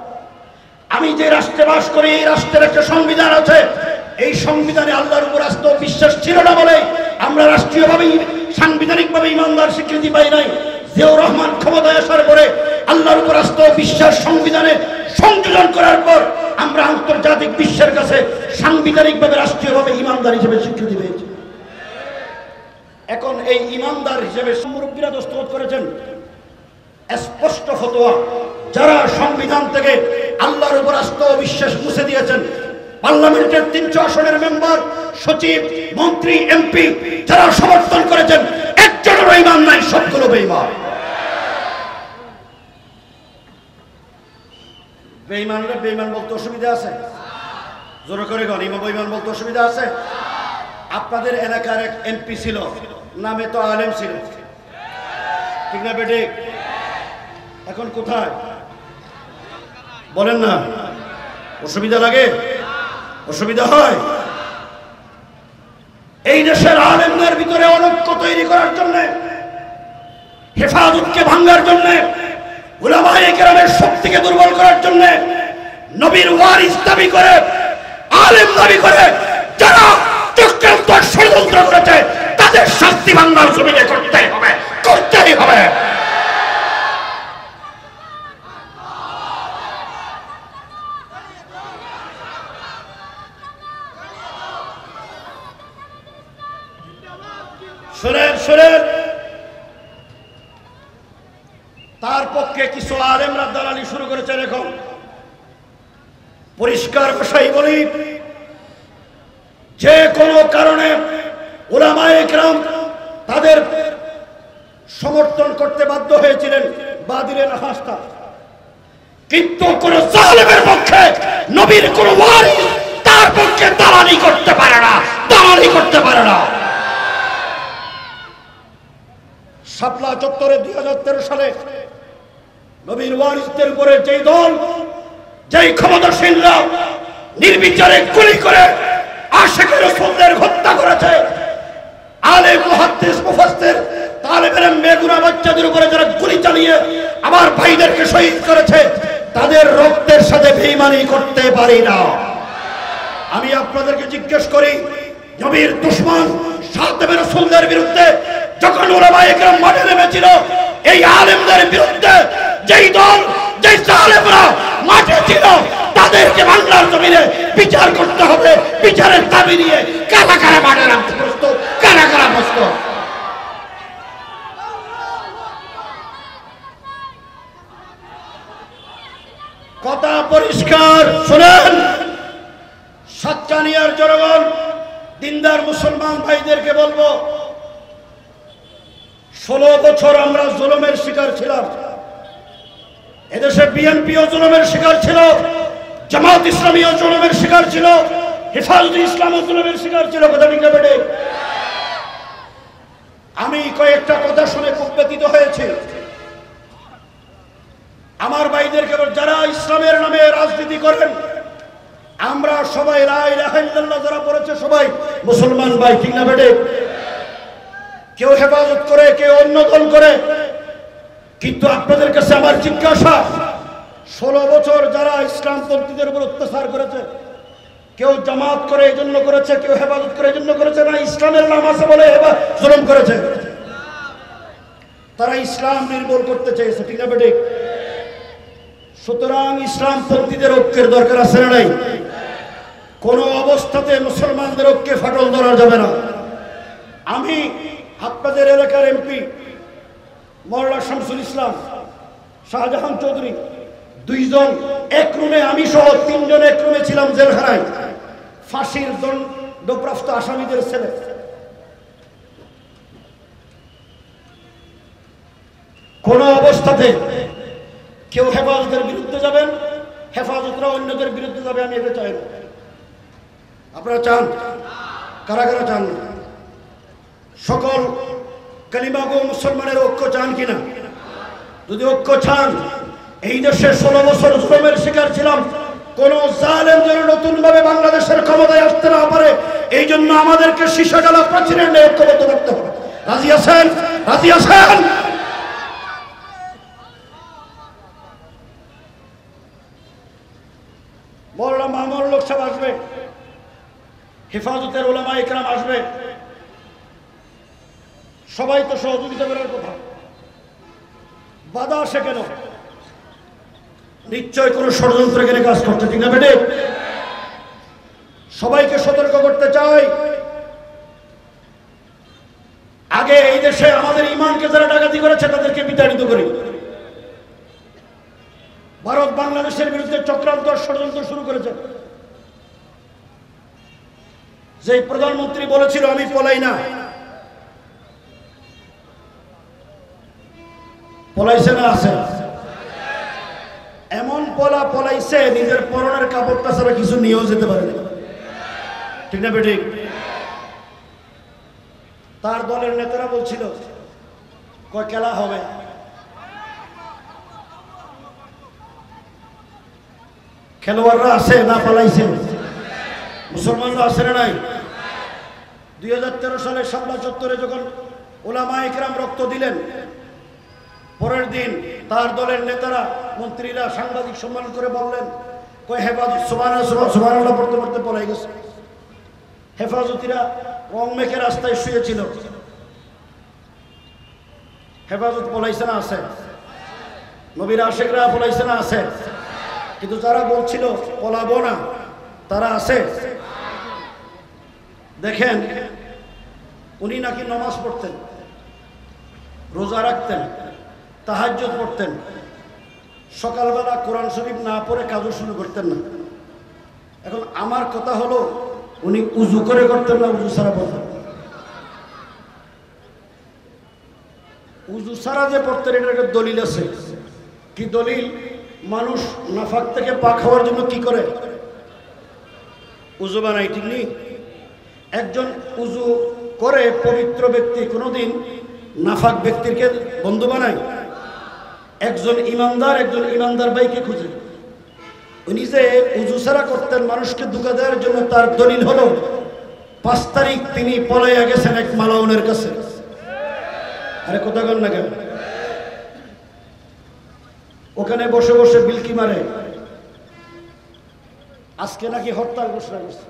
আমি যে রাষ্ট্রে বাস করি, এই রাষ্ট্রের একটা সংবিধান আছে, এই সংবিধানে আল্লাহর উপর আস্থা ও বিশ্বাস ছিল না বলে আমরা রাষ্ট্রীয়ভাবে সাংবিধানিকভাবে ইমানদার স্বীকৃতি পাই নাই। জিয়াউর রহমান ক্ষমতায় আসার পরে আল্লাহর উপর আস্থা ও বিশ্বাস সংবিধানে সংযোজন করার পর আমরা আন্তর্জাতিক বিশ্বের কাছে সাংবিধানিকভাবে রাষ্ট্রীয়ভাবে ইমানদার হিসেবে স্বীকৃতি পেয়েছি। এখন এই ইমানদার হিসেবে মুরব্বীরা দস্তখত করেছেন স্পষ্ট ফতোয়া, যারা সংবিধান থেকে আল্লাহর উপর আস্থা ও বিশ্বাস মুছে দিয়েছেন, পার্লামেন্টের 300 আসনের মেম্বার সচিব, মন্ত্রী, এমপি যারা সমর্থন করেছেন, একজনের বেঈমান নাই, সবগুলো বেঈমান। বেঈমানরা বেঈমান বলতে অসুবিধা আছে? জোরে করে গণ, ইমাম বেঈমান বলতে অসুবিধা আছে? আপনাদের এলাকার এক এমপি ছিল, নামে তো আলেম ছিল, ঠিক না বেটে? এখন কোথায় বলেন না? অসুবিধা লাগে? অসুবিধা হয়? এই দেশের আলেমদের ভিতরে অনৈক্য তৈরি করার জন্য, হেফাজতকে ভাঙার জন্য, উলামায়ে কেরামের শক্তিকে দুর্বল করার জন্য, নবীর ওয়ারিস দাবি করে, আলেম দাবি করে যারা চক্রান্ত ষড়যন্ত্র করেছে, তাদের শাস্তি বাংলার জমিনে করতেই হবে, করতেই হবে। শুনেন শুনেন, তার পক্ষে কিছু আলেমরা দালালি শুরু করেছেন। এখন পরিষ্কার ভাষায় বলি, যে কোনো কারণে উলামায়ে কেরাম তাদের সমর্থন করতে বাধ্য হয়েছিলেন, বাদিলেন হাসতা, কিন্তু কোন জালেমের পক্ষে, নবীর কোন ওয়ারিস তার পক্ষে দালালি করতে পারে না, দালালি করতে পারে না। শাপলা চত্বরে 2013 সালে নবীর ওয়ারিসদের উপরে যেই দল, যেই ক্ষমতাসীনরা নির্বিচারে গুলি করে আশিকে রাসূলদের হত্যা করেছে, আলেম, মুহাদ্দিস, মুফাসসির, তালেব ইলম, বেগুনা বাচ্চাদের উপরে যারা গুলি চালিয়ে আমার ভাইদেরকে শহীদ করেছে, তাদের রক্তের সাথে বেঈমানি করতে পারি না। আমি আপনাদেরকে জিজ্ঞেস করি, নবীর দুশমন সাহাবে রাসূলদের বিরুদ্ধে যখন উলামায়ে কেরাম মাঠে নেমেছিল, এই আলেমদের বিরুদ্ধে যেই দল, যেই জালেমরা মাঠে ছিল, তাদেরকে বাংলার জমিনে বিচার করতে হবে। বিচারের দাবি নিয়ে কারা কারা মাঠে নামতে প্রস্তুত, কারা কারা প্রস্তুত? কথা পরিষ্কার শুনেন, সাতকানিয়ার জনগণ, দিনদার মুসলমান ভাইদেরকে বলবো, 16 বছর আমরা জুলুমের শিকার ছিলাম। এদেশে বিএনপিও জুলুমের শিকার ছিল, জামাত ইসলামীও জুলুমের শিকার ছিল, হেফাজতে ইসলামও জুলুমের শিকার ছিল। কথা ঠিক না বেটে? আমি কয়েকটা কথা শুনে খুব ব্যথিত হয়েছে। আমার ভাইদেরকে, যারা ইসলামের নামে রাজনীতি করেন, আমরা সবাই লা ইলাহা ইল্লাল্লাহ যারা পড়েছে সবাই মুসলমান ভাই, ঠিক না বেটে? কেউ হেফাজত করে, কেউ অন্য দল করে, কিন্তু আপনাদের কাছে আমার জিজ্ঞাসা, 16 বছর যারা ইসলামপন্থীদের উপর অত্যাচার করেছে, কেউ জামাত করে এই জন্য করেছে, কেউ হেফাজত করে এই জন্য করেছে না, ইসলামের নাম আছে বলে জুলুম করেছে। তারা ইসলাম নির্মূল করতে চেয়েছে, ঠিক না বেটে? সুতরাং ইসলামপন্থীদের ঐক্যের দরকার আছে না নাই? কোন অবস্থাতে মুসলমানদের ঐক্যে ফাটল ধরা যাবে না। আমি আপনাদের এলাকার এমপি মওলানা শামসুল ইসলাম, শাহজাহান চৌধুরী, দুইজন এক রুমে, আমি সহ 3 জন এক রুমে ছিলাম জেলখানায়, ফাঁসির দণ্ডপ্রাপ্ত আসামিদের ছেলে। কোন অবস্থাতে কেউ হেফাজতের বিরুদ্ধে যাবেন, হেফাজতরা অন্যদের বিরুদ্ধে যাবে, আমি এটা চাই না। আপনারা চান? কারা কারা চান? সকল কালিমাগো মুসলমানের ঐক্য চান কিনা? যদি ঐক্য চান, এই দেশে 16 বছর জুলুমের শিকার ছিলাম, কোন জালেম যেন নতুন ভাবে বাংলাদেশের ক্ষমতায় আসতে না পারে, এই জন্য আমাদেরকে সীসা জ্বালা প্রাচীরের ন্যায় ঐক্যবদ্ধ করতে হবে। রাজি আছেন? রাজি আছেন? মওলানা মামুনুল হক সাহেব আসবে, হেফাজতের উলামায়ে কেরাম আসবে, সবাই তো সহযোগিতা করার কথা, বাধা আসে কেন? নিশ্চয় কোন ষড়যন্ত্র এখানে কাজ করতে, ঠিক না বেটে? সবাইকে সতর্ক করতে চাই, আগে এই দেশে আমাদের ইমানকে যারা ডাকাতি করেছে তাদেরকে বিতাড়িত করি। ভারত বাংলাদেশের বিরুদ্ধে চক্রান্ত ষড়যন্ত্র শুরু করেছে, যে প্রধানমন্ত্রী বলেছিল আমি পলাই না, পলাইছে না আছে? এমন পলাইছে নিজের পরনের কাপড়টা ছাড়া কিছু নিয়েও যেতে পারে না, ঠিক না বেঠিক? তার দলের নেতারা বলছিল কয় খেলা হবে, খেলোয়াড়রা আছে না পালাইছে? মুসলমানরা আছে না নাই? 2013 সালে শাপলা চত্বরে যখন উলামায়ে কেরাম রক্ত দিলেন, পরের দিন তার দলের নেতারা মন্ত্রীরা সাংবাদিক সম্মান করে বললেন কয় হেফাজত সুবহানাল্লাহ পড়তে পড়তে পলাই গেছে। হেফাজতিরা রং মেখে রাস্তায় শুয়েছিল, হেফাজত পলাইছে না আছে? নবীর আশিকরা পলাইছে না আছে? কিন্তু যারা বলছিল পলাবো না তারা আছে। দেখেন উনি নাকি নামাজ পড়তেন, রোজা রাখতেন, তাহাজ্জুদ পড়তেন, সকালবেলা কোরআন শরীফ না পড়ে কাজও শুরু করতেন না। এখন আমার কথা হলো উনি উজু করে করতেন না উজু ছাড়া পড়তেন? উজু ছাড়া যে পড়তেন এটার একটা দলিল আছে। কি দলিল? মানুষ নাফাক থেকে পাক হওয়ার জন্য কি করে? উজু বানাই, ঠিক নেই? একজন উজু করে পবিত্র ব্যক্তি কোনোদিন নাফাক ব্যক্তিকে বন্ধু বানায়? একজন ইমানদার ভাইকে খুঁজে। উনি যে উজু ছাড়া করতেন মানুষকে ধোঁকা দেওয়ার জন্য, তার দলিল হলো 5 তারিখ তিনি পলাইয়া গেছেন এক মালাউনের কাছে। আরে কথা কন না কেন? ওখানে বসে বসে বিলকি মারে। আজকে নাকি হরতাল ঘোষণা করছে,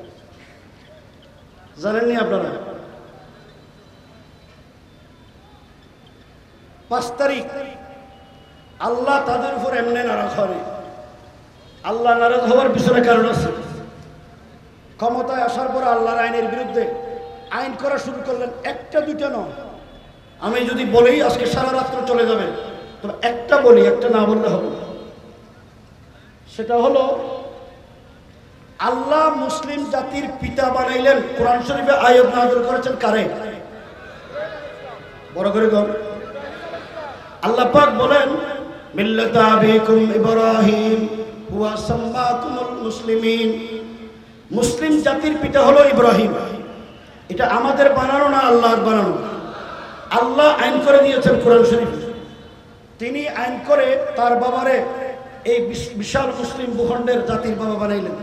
জানেননি আপনারা? 5 তারিখ আল্লাহ তাদের উপর এমনি নারাজ হয়। আল্লাহ নারাজ হওয়ার পিছনে কারণ আছে। ক্ষমতায় আসার পর আল্লাহর আইনের বিরুদ্ধে আইন করা শুরু করলেন, একটা দুইটা নয়। আমি যদি বলেই আজকে সারা রাত্র চলে যাবে, তবে একটা বলি, একটা না বললে হবে। সেটা হলো আল্লাহ মুসলিম জাতির পিতা বানাইলেন, কোরআন শরীফে আয়াত নাযিল করেছেন কারে? বড় করে গো। আল্লাহ পাক বলেন মিল্লাতা আবিকুম ইব্রাহিম হুয়া সাম্মাকুমুল মুসলিমিন। মুসলিম জাতির পিতা হলো ইব্রাহিম। এটা আমাদের বানানো না, আল্লাহর বানানো। আল্লাহ আইন করে দিয়েছেন কোরআন শরীফ। তিনি আইন করে তার বাবারে এই বিশাল মুসলিম ভূখণ্ডের জাতির বাবা বানাইলেন।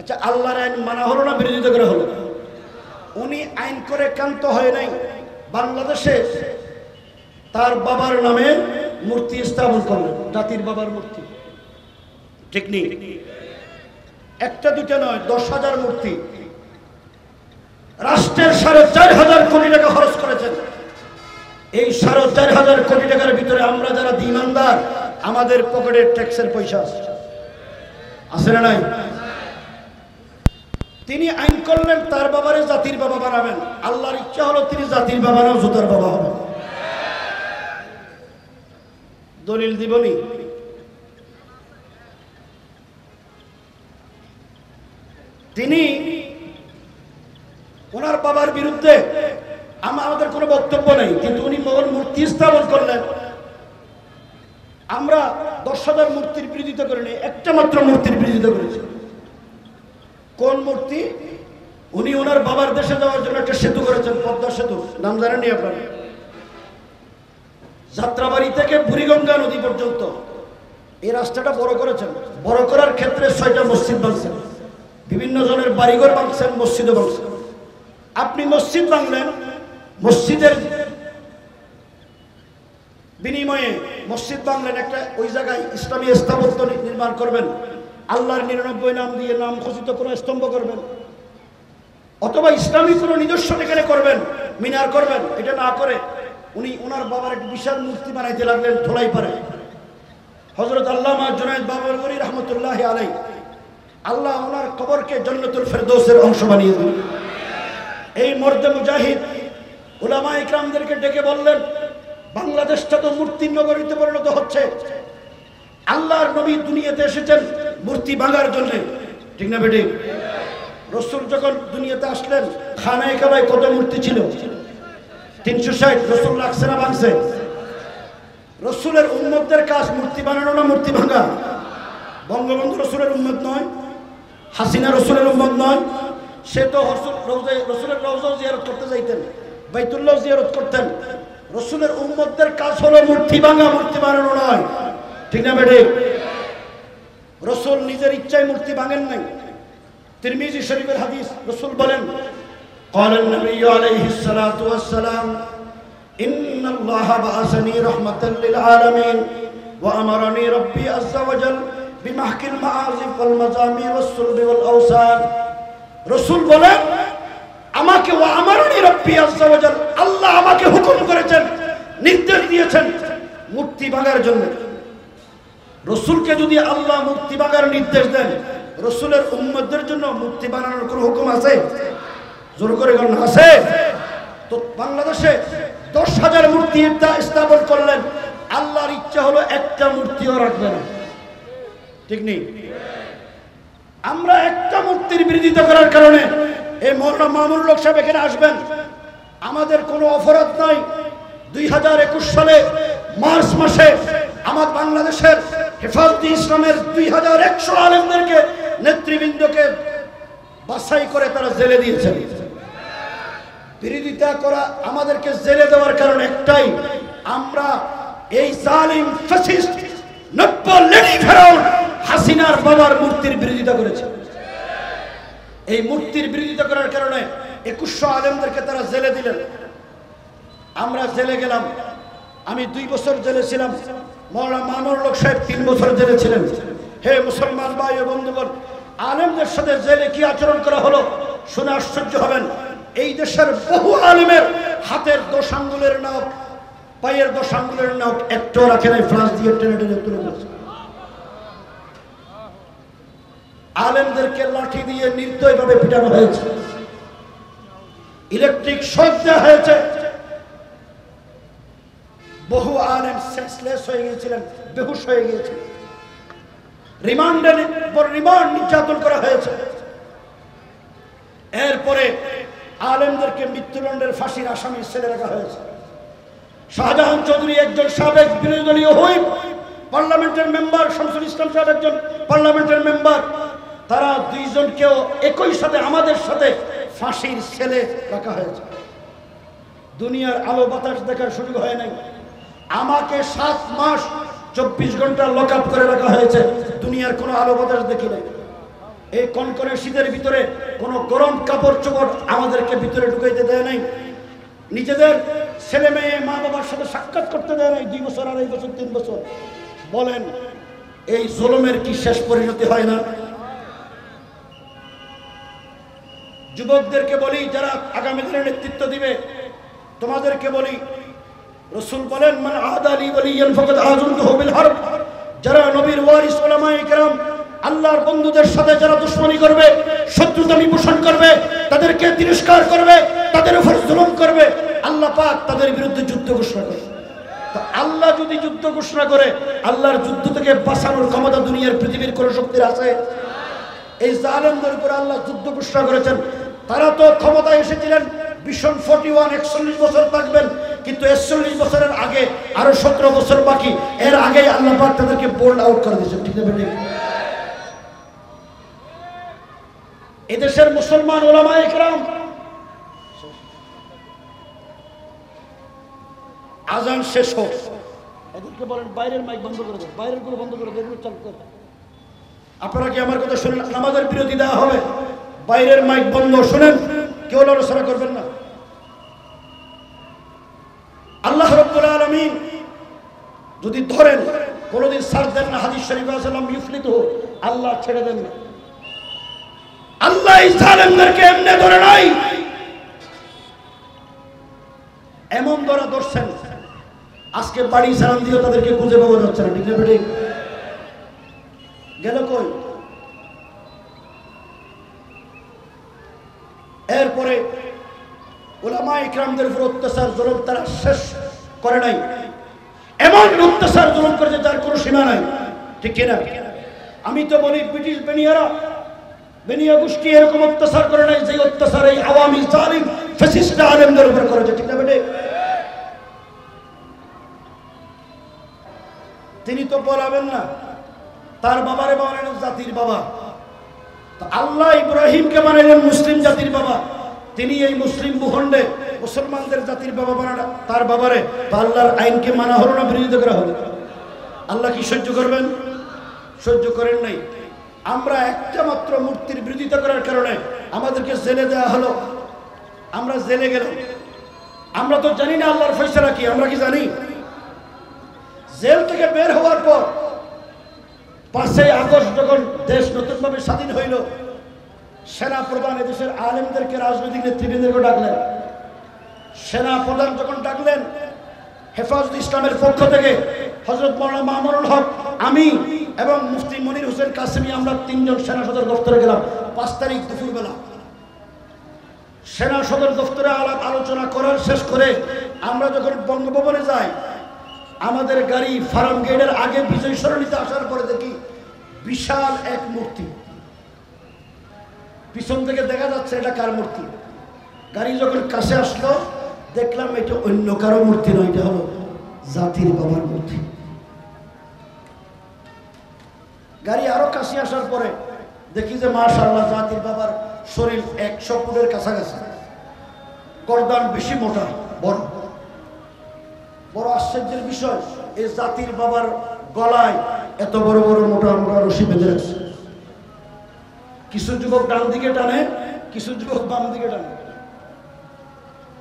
আচ্ছা, আল্লাহর আইন মানা হলো না বিরোধিতা করা হলো? উনি আইন করে ক্ষান্ত হয় নাই। বাংলাদেশে তার বাবার নামে মূর্তি স্থাপন করলেন, জাতির বাবার মূর্তি, ঠিক নেই? একটা দুটা নয়, 10,000 মূর্তি। রাষ্ট্রের 4,500 কোটি টাকা খরচ করেছেন। এই 4,500 কোটি টাকার ভিতরে আমরা যারা ঈমানদার, আমাদের পকেটের ট্যাক্সের পয়সা আছে না নাই? তিনি আইন করলেন তার বাবারে জাতির বাবা বানাবেন। আল্লাহর ইচ্ছা হলো তিনি জাতির বাবা না জুতার বাবা হবেন। দলিল দিবনি? তিনি ওনার বাবার বিরুদ্ধে আমাদের কোনো বক্তব্য নেই, কিন্তু উনি মূর্তি স্থাপন করলেন। আমরা 10,000 মূর্তির বিরোধিতা করিনি, একটা মাত্র মূর্তির বিরোধিতা করেছি। কোন মূর্তি? উনি ওনার বাবার দেশে যাওয়ার জন্য একটা সেতু করেছেন, পদ্মা সেতু, নাম জানেননি আপনারা? যাত্রাবাড়ি থেকে বুড়িগঙ্গা নদী পর্যন্ত এই রাস্তাটা বড় করেছেন। বড় করার ক্ষেত্রে 6টা মসজিদ বানছেন, বিভিন্ন জনের বাড়িঘর বানছেন, মসজিদও বানছেন। আপনি মসজিদ বানলেন, মসজিদের বিনিময়ে মসজিদ বাংলেন, একটা ওই জায়গায় ইসলামী স্থাপত্য নির্মাণ করবেন, আল্লাহর 99 নাম দিয়ে নাম খচিত কোনো স্তম্ভ করবেন, অথবা ইসলামী কোনো নিদর্শন এখানে করবেন, মিনার করবেন। এটা না করে উনি ওনার বাবার একটা বিশাল মূর্তি বানাইতে লাগলেন ধোলাই পারে। হযরত আল্লামা জুনায়েদ বাবরগরি রহমতুল্লাহ আলাইহি, আল্লাহ ওনার কবরকে জান্নাতুল ফেরদৌসের অংশ বানিয়ে দিলেন। এই মর্দে মুজাহিদ উলামায়ে ইকরামদেরকে ডেকে বললেন, বাংলাদেশটা তো মূর্তির নগরীতে পরিণত হচ্ছে। আল্লাহর নবী দুনিয়াতে এসেছেন মূর্তি ভাঙার জন্য, ঠিক না বেটি? রসুল যখন দুনিয়াতে আসলেন খানায় কাবায় কত মূর্তি ছিল? 360। রসুল রাখছে না ভাঙছে? রসুলের উম্মতদের কাজ মূর্তি বানানো না মূর্তি ভাঙা? বঙ্গবন্ধু রসুলের উম্মত নয়, হাসিনা রসুলের উম্মত নয়। সে তো রসুলের রওজা জিয়ারত করতে যাইতেন, বাইতুল্লাহ জিয়ারত করতেন। রসুলের উম্মতদের কাজ হলো মূর্তি ভাঙা, মূর্তি বানানো নয়। ঠিক না বেটে? রসুল নিজের ইচ্ছায় মূর্তি ভাঙেন নাই। তিরমিজি শরীফের হাদিস, রসুল বলেন قال النبي عليه الصلاة والسلام إن الله بعثني رحمة للعالمين وأمرني ربي عز وجل بمحك المعازف والمزامير والصلب والأوثان। রসুল বলেন আমাকে আমারনি রব্বি আজ্জা ওয়া জাল, আল্লাহ আমাকে হুকুম করেছেন, নির্দেশ দিয়েছেন মূর্তি ভাঙার জন্য। রসুলকে যদি আল্লাহ মূর্তি ভাঙার নির্দেশ দেন, রসুলের উম্মতদের জন্য মূর্তি বানানোর কোনো হুকুম আছে? জোর করে গণ আছে? তো বাংলাদেশে 10,000 মূর্তি স্থাপন করলেন, আল্লাহর ইচ্ছা হলো একটা মূর্তিও রাখবে না। ঠিক নেই? আমরা একটা মূর্তির বিরোধিতা করার কারণে এই মৌলানা মামুনুল হক সাহেব এখানে আসবেন, আমাদের কোনো অপরাধ নাই। 2021 সালে মার্চ মাসে আমার বাংলাদেশের হেফাজতে ইসলামের 2100 আলেমদেরকে, নেতৃবৃন্দকে বাছাই করে তারা জেলে দিয়েছেন। বিরোধিতা করা আমাদেরকে জেলে দেওয়ার কারণ একটাই, আমরা এই জালিম ফ্যাসিস্ট নব্য লেডি ফেরাউন হাসিনার বাবার মূর্তির বিরোধিতা করেছে। এই মূর্তির বিরোধিতা করার কারণে 2100 আলেমদেরকে তারা জেলে দিলেন। আমরা জেলে গেলাম। আমি 2 বছর জেলে ছিলাম, মৌলানা মামুনুল হক সাহেব 3 বছর জেলে ছিলেন। হে মুসলমান ভাই ও বন্ধুগণ, আলেমদের সাথে জেলে কি আচরণ করা হলো শুনে আশ্চর্য হবেন। এই দেশের বহু আলেমের হাতের 2 আঙ্গুলের নখ, পায়ের 2 আঙ্গুলের নখ একটু রাখে নাই, ফ্রান্স দিয়ে টেনে টেনে তুলে দিয়েছে। আলেমদেরকে লাঠি দিয়ে নির্দয়ভাবে পিটানো হয়েছে, ইলেকট্রিক শক দেওয়া হয়েছে। বহু আলেম সেন্সলেস হয়ে গিয়েছিলেন, বেহুশ হয়ে গিয়েছিলেন। রিমান্ডের পর রিমান্ড নির্যাতন করা হয়েছে। এরপরে আলেমদেরকে মৃত্যুদণ্ডের ফাঁসির আসামি ছেড়ে রাখা হয়েছে। শাহজাহান চৌধুরী একজন সাবেক বিরোধী দলীয় হুইপ, পার্লামেন্টের মেম্বার, শামসুল ইসলাম সাহেব একজন পার্লামেন্টের মেম্বার, তারা 2 জনকেও একই সাথে আমাদের সাথে ফাঁসির ছেলে রাখা হয়েছে। দুনিয়ার আলো বাতাস দেখার সুযোগ হয় নাই। আমাকে 7 মাস 24 ঘন্টা লক আপ করে রাখা হয়েছে, দুনিয়ার কোনো আলো বাতাস দেখি নাই। এই কনকনে শীতের ভিতরে কোনো গরম কাপড় চোপড় আমাদেরকে ভিতরে ঢুকাইতে দেয় নাই। নিজেদের ছেলে মেয়ে মা বাবার সাথে সাক্ষাৎ করতে দেয় নাই 2 বছর, 2.5 বছর, 3 বছর। বলেন এই জুলুমের কি শেষ পরিণতি হয় না? যুবকদেরকে বলি, যারা আগামী দিনে নেতৃত্ব দিবে, তোমাদেরকে বলি, রাসূল বলেন মান আদালি ওয়ালিয়ান ফাকাদ আযনতুহু বিল হারব। যারা নবীর ওয়ারিস উলামায়ে কেরাম, আল্লাহর বন্ধুদের সাথে যারা দুশমনী করবে, শত্রুতামি পোষণ করবে, তাদেরকে তিরস্কার করবে, তাদের উপর জুলুম করবে, আল্লাহ পাক তাদের বিরুদ্ধে যুদ্ধ ঘোষণা করবে। তো আল্লাহ যদি যুদ্ধ ঘোষণা করে, আল্লাহর যুদ্ধ থেকে বাঁচানোর ক্ষমতা দুনিয়ার পৃথিবীর কোন শক্তির আছে? এই জালেমদের উপর আল্লাহ যুদ্ধ ঘোষণা করেছেন। তারা তো ক্ষমতায় এসেছিলেন ভীষণ 41 বছর থাকবেন, কিন্তু 41 বছরের আগে আরো 17 বছর বাকি। এর আগেই আল্লাহ পাক তাদেরকে বোল্ড আউট করে দিয়েছেন। ঠিক না বেঠিক? এদেশের মুসলমান উলামায়ে কেরাম আজান শেষ হোক, এদেরকে বলেন বাইরের মাইক বন্ধ করে দেন, বাইরের গুলো বন্ধ করে দেন, এগুলো চালু করে দেন। আপনারা কি আমার কথা শুনেন? নামাজের বিরতি দেওয়া হবে, বাইরের মাইক বন্ধ, শুনেন, কেউ লড়াচড়া করবেন না। আল্লাহ রাব্বুল আলামিন যদি ধরেন, কোনদিন ছাড় দেন না। হাদিস শরীফে আছে লাম ইউফলিতু, আল্লাহ ছেড়ে দেন না। আল্লাহ এই জালেমদেরকে এমনি ধরে নাই, এমন ধরা ধরছেন আজকে বাড়ি সালাম দিয়ে তাদেরকে খুঁজে পাওয়া যাচ্ছে না। ঠিক না বেঠিক? গেল কই? এরপরে উলামায়ে কেরামদের উপর অত্যাচার জুলুম তারা শেষ করে নাই, এমন অত্যাচার জুলুম করেছে যার কোনো সীমা নাই। ঠিক কিনা? আমি তো বলি ব্রিটিশ বেনিয়ারা বেনিয়া গোষ্ঠী এরকম অত্যাচার করে নাই যে অত্যাচার এই আওয়ামী জালিম ফ্যাসিস্ট আলেমদের উপর করেছে, ঠিক না বেটে? তিনি তো বলাবেন না তার বাবারে বানালেন জাতির বাবা, তো আল্লাহ ইব্রাহিমকে বানালেন মুসলিম জাতির বাবা, তিনি এই মুসলিম ভূখণ্ডে মুসলমানদের জাতির বাবা বানালেন তার বাবারে, তো আল্লাহর আইনকে মানা হলো না বিরোধিতা করা হলো? আল্লাহ কি সহ্য করবেন? সহ্য করেন নাই। আমরা একটা মাত্র মূর্তির বিরোধিতা করার কারণে আমাদেরকে জেলে দেওয়া হলো, আমরা জেলে গেলাম। আমরা তো জানি না আল্লাহর ফয়সালা কি, আমরা কি জানি? জেল থেকে বের হওয়ার পর 5ই আগস্ট যখন দেশ নতুনভাবে স্বাধীন হইল, সেনা প্রধান এদেশের আলেমদেরকে রাজনৈতিক নেতৃবৃন্দকে ডাকলেন। সেনা প্রধান যখন ডাকলেন, হেফাজত ইসলামের পক্ষ থেকে হযরত মাওলানা মামুনুল হক, আমি এবং মুফতি মনির হোসেন কাসেমি, আমরা 3 জন সেনা সদর দপ্তরে গেলাম 5 তারিখ দুপুরবেলা। সেনা সদর দপ্তরে আলাপ আলোচনা করার শেষ করে আমরা যখন বঙ্গভবনে যাই, আমাদের গাড়ি ফার্ম গেটের আগে বিজয় সরণিতে আসার পরে দেখি বিশাল এক মূর্তি, পিছন থেকে দেখা যাচ্ছে এটা কার মূর্তি। গাড়ি যখন কাছে আসলো দেখলাম এটা অন্য কারো মূর্তি নয়, এটা হলো জাতির বাবার মূর্তি। গাড়ি আরো কাছে আসার পরে দেখি যে মাশাআল্লাহ জাতির বাবার শরীর 100 ফুটের কাছাকাছি, গর্দান বেশি মোটা, বড় বড় আশ্চর্যের বিষয়, এই জাতির বাবার গলায় এত বড় বড় মোটা মোটা রশি বেঁধে রাখছে। কিছু যুবক ডান দিকে টানে, কিছু যুবক বাম দিকে টানে।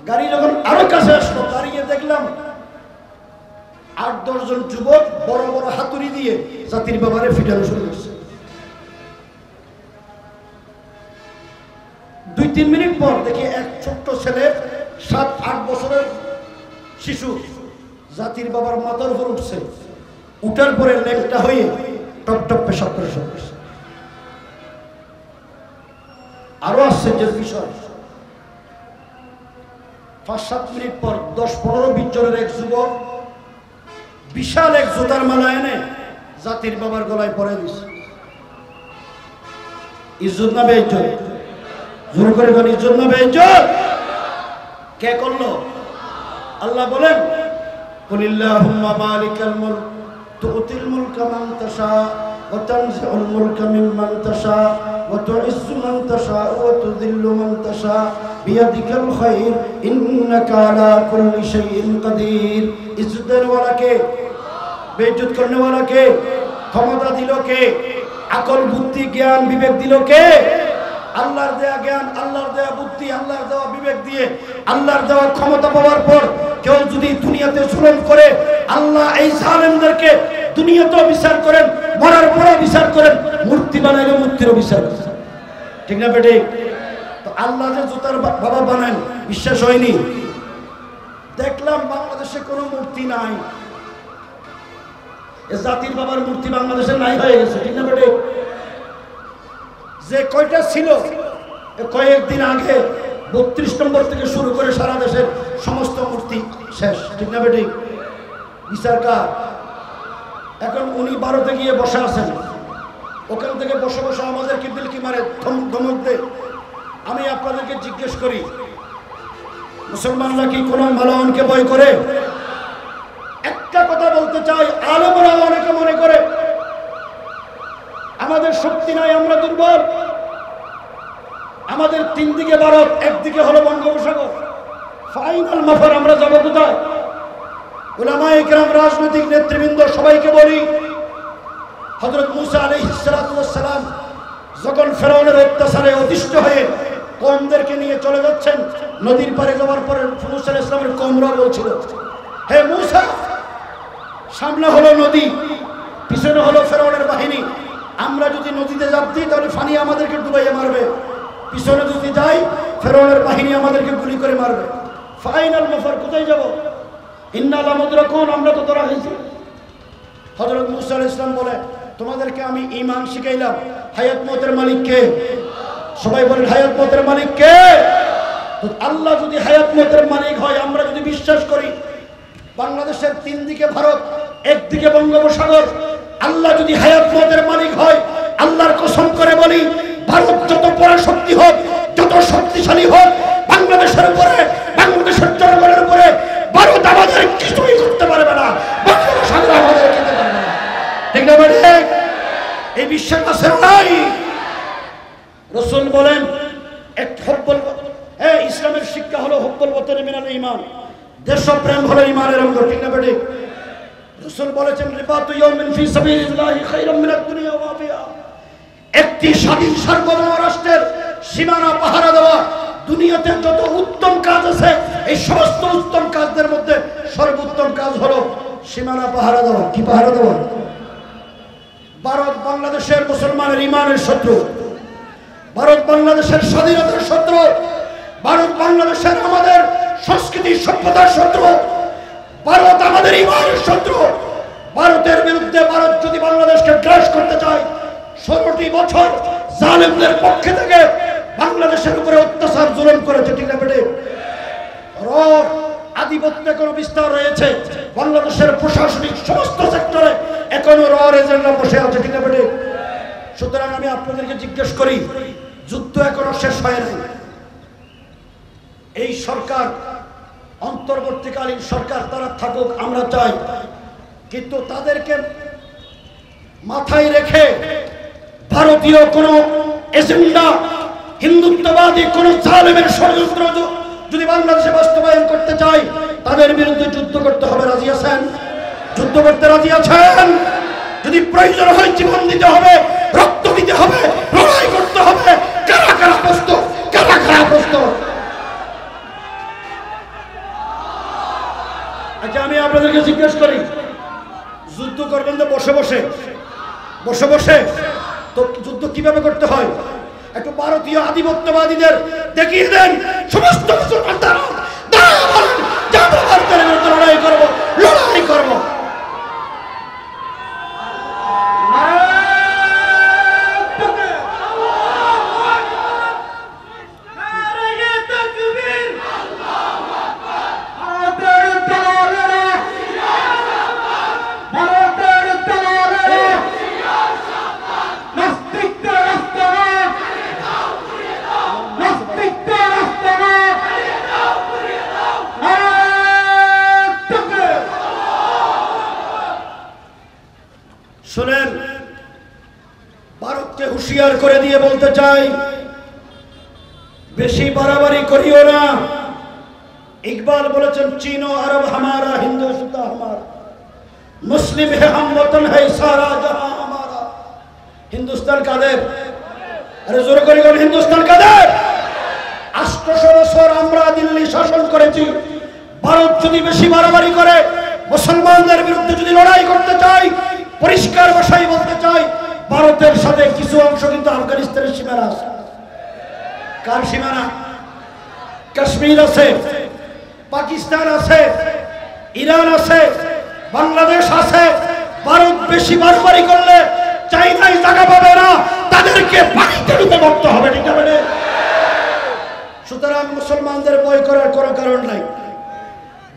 গাড়ি যখন আরো কাছে আসলো, দাঁড়িয়ে দেখলাম 8-10 জন যুবক বড় বড় হাতুড়ি দিয়ে জাতির বাবারে ফিটানো শুরু করছে। 2-3 মিনিট পর দেখি এক ছোট্ট ছেলে, 7-8 বছরের শিশু, জাতির বাবার মাথার উপর উঠছে। উঠার পরে লেপটা হয়ে টপ টপ পেশাব করে শুরু করছে। আরো আশ্চর্যের বিষয়, 5-7 মিনিট পর 10-15-20 জনের এক যুবক বিশাল এক জুতার মালা এনে জাতির বাবার গলায় পরে দিচ্ছে। ইজ্জত না বেইজ্জত? জোর করে বলেন, ইজ্জত না বেইজ্জত? কে করলো? আল্লাহ বলেন, কুলিল্লাহুম্মা মালিকাল মুলক তুতিল মুলকা মান তাশা ওয়া তানজিউল মুলকা মিম্মান তাশা ওয়া তুইজ্জু মান তাশা ওয়া তুযিল্লু মান তাশা বিয়াদিকাল খায়র ইন্নাকা আলা কুল্লি শাইইন কাদির। ইজ্জত দেওয়ার ওয়ালা কে? বেইজ্জত করনে ওয়ালা কে? ক্ষমতা দিল কে? আকল বুদ্ধি জ্ঞান বিবেক দিল কে? আল্লাহর দেয়া জ্ঞান, আল্লাহর দেয়া বুদ্ধি, আল্লাহর দেওয়া বিবেক দিয়ে, আল্লাহর দেওয়া ক্ষমতা পাওয়ার পর কেউ যদি দুনিয়াতে জুলুম করে, আল্লাহ এই জালেমদেরকে দুনিয়াতেও বিচার করেন, মরার পরেও বিচার করেন, মূর্তি বানাইলে মূর্তিরও বিচার করেন, ঠিক না বেটি? তো আল্লাহ যে জুতার বাবা বানান বিশ্বাস হয়নি। দেখলাম বাংলাদেশে কোনো মূর্তি নাই, এ জাতির বাবার মূর্তি বাংলাদেশে নাই হয়ে গেছে, ঠিক না বেটি? যে কয়টা ছিল কয়েকদিন আগে 32 নম্বর থেকে শুরু করে সারা দেশের সমস্ত মূর্তি শেষ, ঠিক না বেটি? বিচার কার? এখন উনি 12তে গিয়ে বসে আছেন, ওখান থেকে বসে বসে আমাদেরকে বিলকি মারে, ধমক দেয়। আমি আপনাদেরকে জিজ্ঞেস করি, মুসলমানরা কি কোনো মালাওয়ানকে ভয় করে? একটা কথা বলতে চাই, আলেমরা অনেকে মনে করে আমাদের শক্তি নাই, আমরা দুর্বল, আমাদের 3 দিকে ভারত, একদিকে হলো বঙ্গোপসাগর, ফাইনাল মাফার আমরা যাবো কোথায়? উলামায়ে কেরাম, রাজনৈতিক নেতৃবৃন্দ সবাইকে বলি, হযরত মুসা আলাইহিস সালাতু ওয়াস সালাম যখন ফেরাউনের অত্যাচারে অতিষ্ঠ হয়ে কওমদেরকে নিয়ে চলে যাচ্ছেন, নদীর পারে যাওয়ার পরে মুসা আলাইহিস সালামের কওমরা বলছিল, হে মুসা, সামনে হলো নদী, পিছনে হলো ফেরাউনের বাহিনী, আমরা যদি নদীতে ঝাঁপ দিই তাহলে পানি আমাদেরকে ডুবাইয়ে মারবে, পিছনে যদি যাই ফেরাউনের বাহিনী আমাদেরকে গুলি করে মারবে, ফাইনাল মাফার কোথায় যাব? ইন্না লামুদরাকুন, আমরা তো ধরা হয়েছি। হযরত মুসা আলাইহিস সালাম বলে, তোমাদেরকে আমি ঈমান শিখাইলাম, হায়াত মওতের মালিক কে? সবাই বলেন, হায়াত মওতের মালিক কে? তো আল্লাহ যদি হায়াত মওতের মালিক হয়, আমরা যদি বিশ্বাস করি বাংলাদেশের 3 দিকে ভারত, একদিকে বঙ্গোপসাগর, আল্লাহ যদি হায়াত মওতের মালিক হয়, আল্লাহর কসম করে বলি ভারত যত বড় শক্তি হোক, যত শক্তিশালী হোক, বাংলাদেশের উপরে, বাংলাদেশের জনগণের উপরে ভারত আমাদের কিছুই করতে পারবে না। বাংলাদেশ আমাদের খেতে পারবে না। ঠিক না বেঠিক? এই বিশ্বাস আছে নাই? রাসূল বলেন এক হব্বুল, ইসলামের শিক্ষা হলো হব্বুল ওয়াতানি মিনাল ঈমান, দেশপ্রেম হলো ঈমানের অঙ্গ। ঠিক না বেঠিক? রাসূল বলেছেন রিবাতু ইয়াউমিন ফি সাবিলিল্লাহি খায়রুম মিনাদ দুনিয়া ওয়া মা ফিহা। একটি স্বাধীন সার্বভৌম রাষ্ট্রের সীমানা পাহারা দেওয়া দুনিয়াতে যত উত্তম কাজ আছে, এই সমস্ত উত্তম কাজদের মধ্যে সর্বোত্তম কাজ হলো সীমানা পাহারা দেওয়া। কি পাহারা দেওয়া? ভারত বাংলাদেশের মুসলমানের ঈমানের শত্রু, ভারত বাংলাদেশের স্বাধীনতার শত্রু, ভারত বাংলাদেশের আমাদের সংস্কৃতি সভ্যতার শত্রু, ভারত আমাদের ঈমানের শত্রু। ভারতের বিরুদ্ধে ভারত যদি বাংলাদেশকে গ্রাস করতে চায়, 16টি বছর জালেমদের পক্ষে থেকে বাংলাদেশের উপরে অত্যাচার জুলুম করেছে। ঠিক না বেঠিক? রব আধিপত্য এখনো বিস্তার রয়েছে বাংলাদেশের প্রশাসনিক সমস্ত সেক্টরে, এখনো রর এজেন্টরা বসে আছে। ঠিক না বেঠিক? সুতরাং আমি আপনাদেরকে জিজ্ঞেস করি, যুদ্ধ এখনো শেষ হয় নাই। এই সরকার, অন্তর্বর্তীকালীন সরকার, তারা থাকুক, আমরা চাই, কিন্তু তাদেরকে মাথায় রেখে ভারতীয় কোন এজেন্ডা, হিন্দুত্ববাদী কোন জালেমের ষড়যন্ত্র যদি বাংলাদেশে বাস্তবায়ন করতে চাই, তাদের বিরুদ্ধে যুদ্ধ করতে হবে। রাজি আছেন? যুদ্ধ করতে রাজি আছেন? যদি প্রয়োজন হয় জীবন দিতে হবে, রক্ত দিতে হবে, লড়াই করতে হবে। কারা কারা প্রস্তুত? কারা কারা প্রস্তুত? আচ্ছা, আমি আপনাদেরকে জিজ্ঞেস করি, যুদ্ধ করবেন তো বসে বসে? বসে বসে তো যুদ্ধ কিভাবে করতে হয়? একটু ভারতীয় আধিপত্যবাদীদের দেখিয়ে দেন। সমস্ত মুসলমান ভারতের বিরুদ্ধে লড়াই করবো, লড়াই করবো। শুনেন, ভারতকে হুঁশিয়ার করে দিয়ে বলতে চাই, বেশি বাড়াবাড়ি করিও না। ইকবাল বলেছেন, চীন ও আরব হামারা, হিন্দুস্তান হামারা, মুসলিম হে হাম ওতন হে সারা জাহাঁ হামারা। হিন্দুস্তান কাদের? আরে জোরে করে বল, হিন্দুস্তান কাদের? 800 বছর আমরা দিল্লি শাসন করেছি। ভারত যদি বেশি বাড়াবাড়ি করে, মুসলমানদের বিরুদ্ধে যদি লড়াই করতে চাই, পরিষ্কার ভাষায় বলতে চাই, ভারতের সাথে কিছু অংশ কিন্তু আফগানিস্তানের সীমানা আছে। কার সীমানা? কাশ্মীর আছে, পাকিস্তান আছে, ইরান আছে, বাংলাদেশ আছে। ভারত বেশি বাড়াবাড়ি করলে চাইনাই জায়গা পাবে না, তাদেরকে পানিতে ডুবে মরতে হবে। ঠিক আছে? সুতরাং মুসলমানদের ভয় করার কোনো কারণ নাই।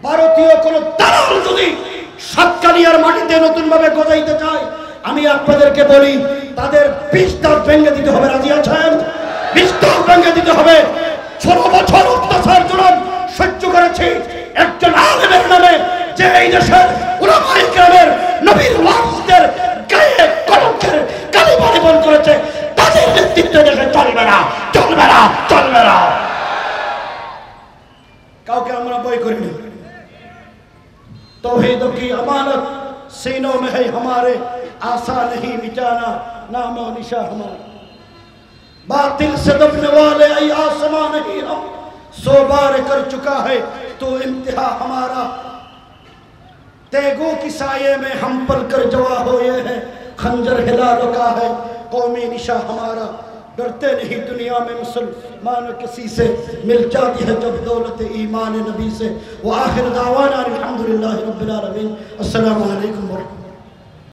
ভারতীয় কোন দালাল যদি সাতকানিয়ার মাটিতে নতুন ভাবে গজাইতে চায়, আমি আপনাদেরকে বলি, তাদের 20 দাঁত ভেঙে দিতে হবে। রাজি আছেন? 20 দাঁত ভেঙে দিতে হবে। 16 বছর অত্যাচার জুলুম সহ্য করেছি একজন আলেমের নামে, যে এই দেশের উলামায়ে কেরামের নবীর ওয়ারিসদের গায়ে কলঙ্কের কালিমা নিবন্ধন করেছে, তাদের নেতৃত্বে দেশে চলবে না, চলবে না, চলবে না। কাউকে আমরা ভয় করি না। तौहीद की अमानत सीनों में है हमारे, आसा नहीं मिटाना नाम और निशा हमारा। बातिल से दबने वाले ऐ आसमां नहीं हम, 100 बार कर चुका है तो इम्तिहा हमारा। तेगों की साये में हम पल कर जवा हुए हैं, खंजर हिला रुका है कौमी निशा हमारा। डरते नहीं दुनिया में मुसलमान किसी से, मिल जाती है जब दौलत ईमान नबी से। वो आखिर दावाना अल्हम्दुलिल्लाहि रब्बिल आलमीन। अस्सलामु अलैकुम।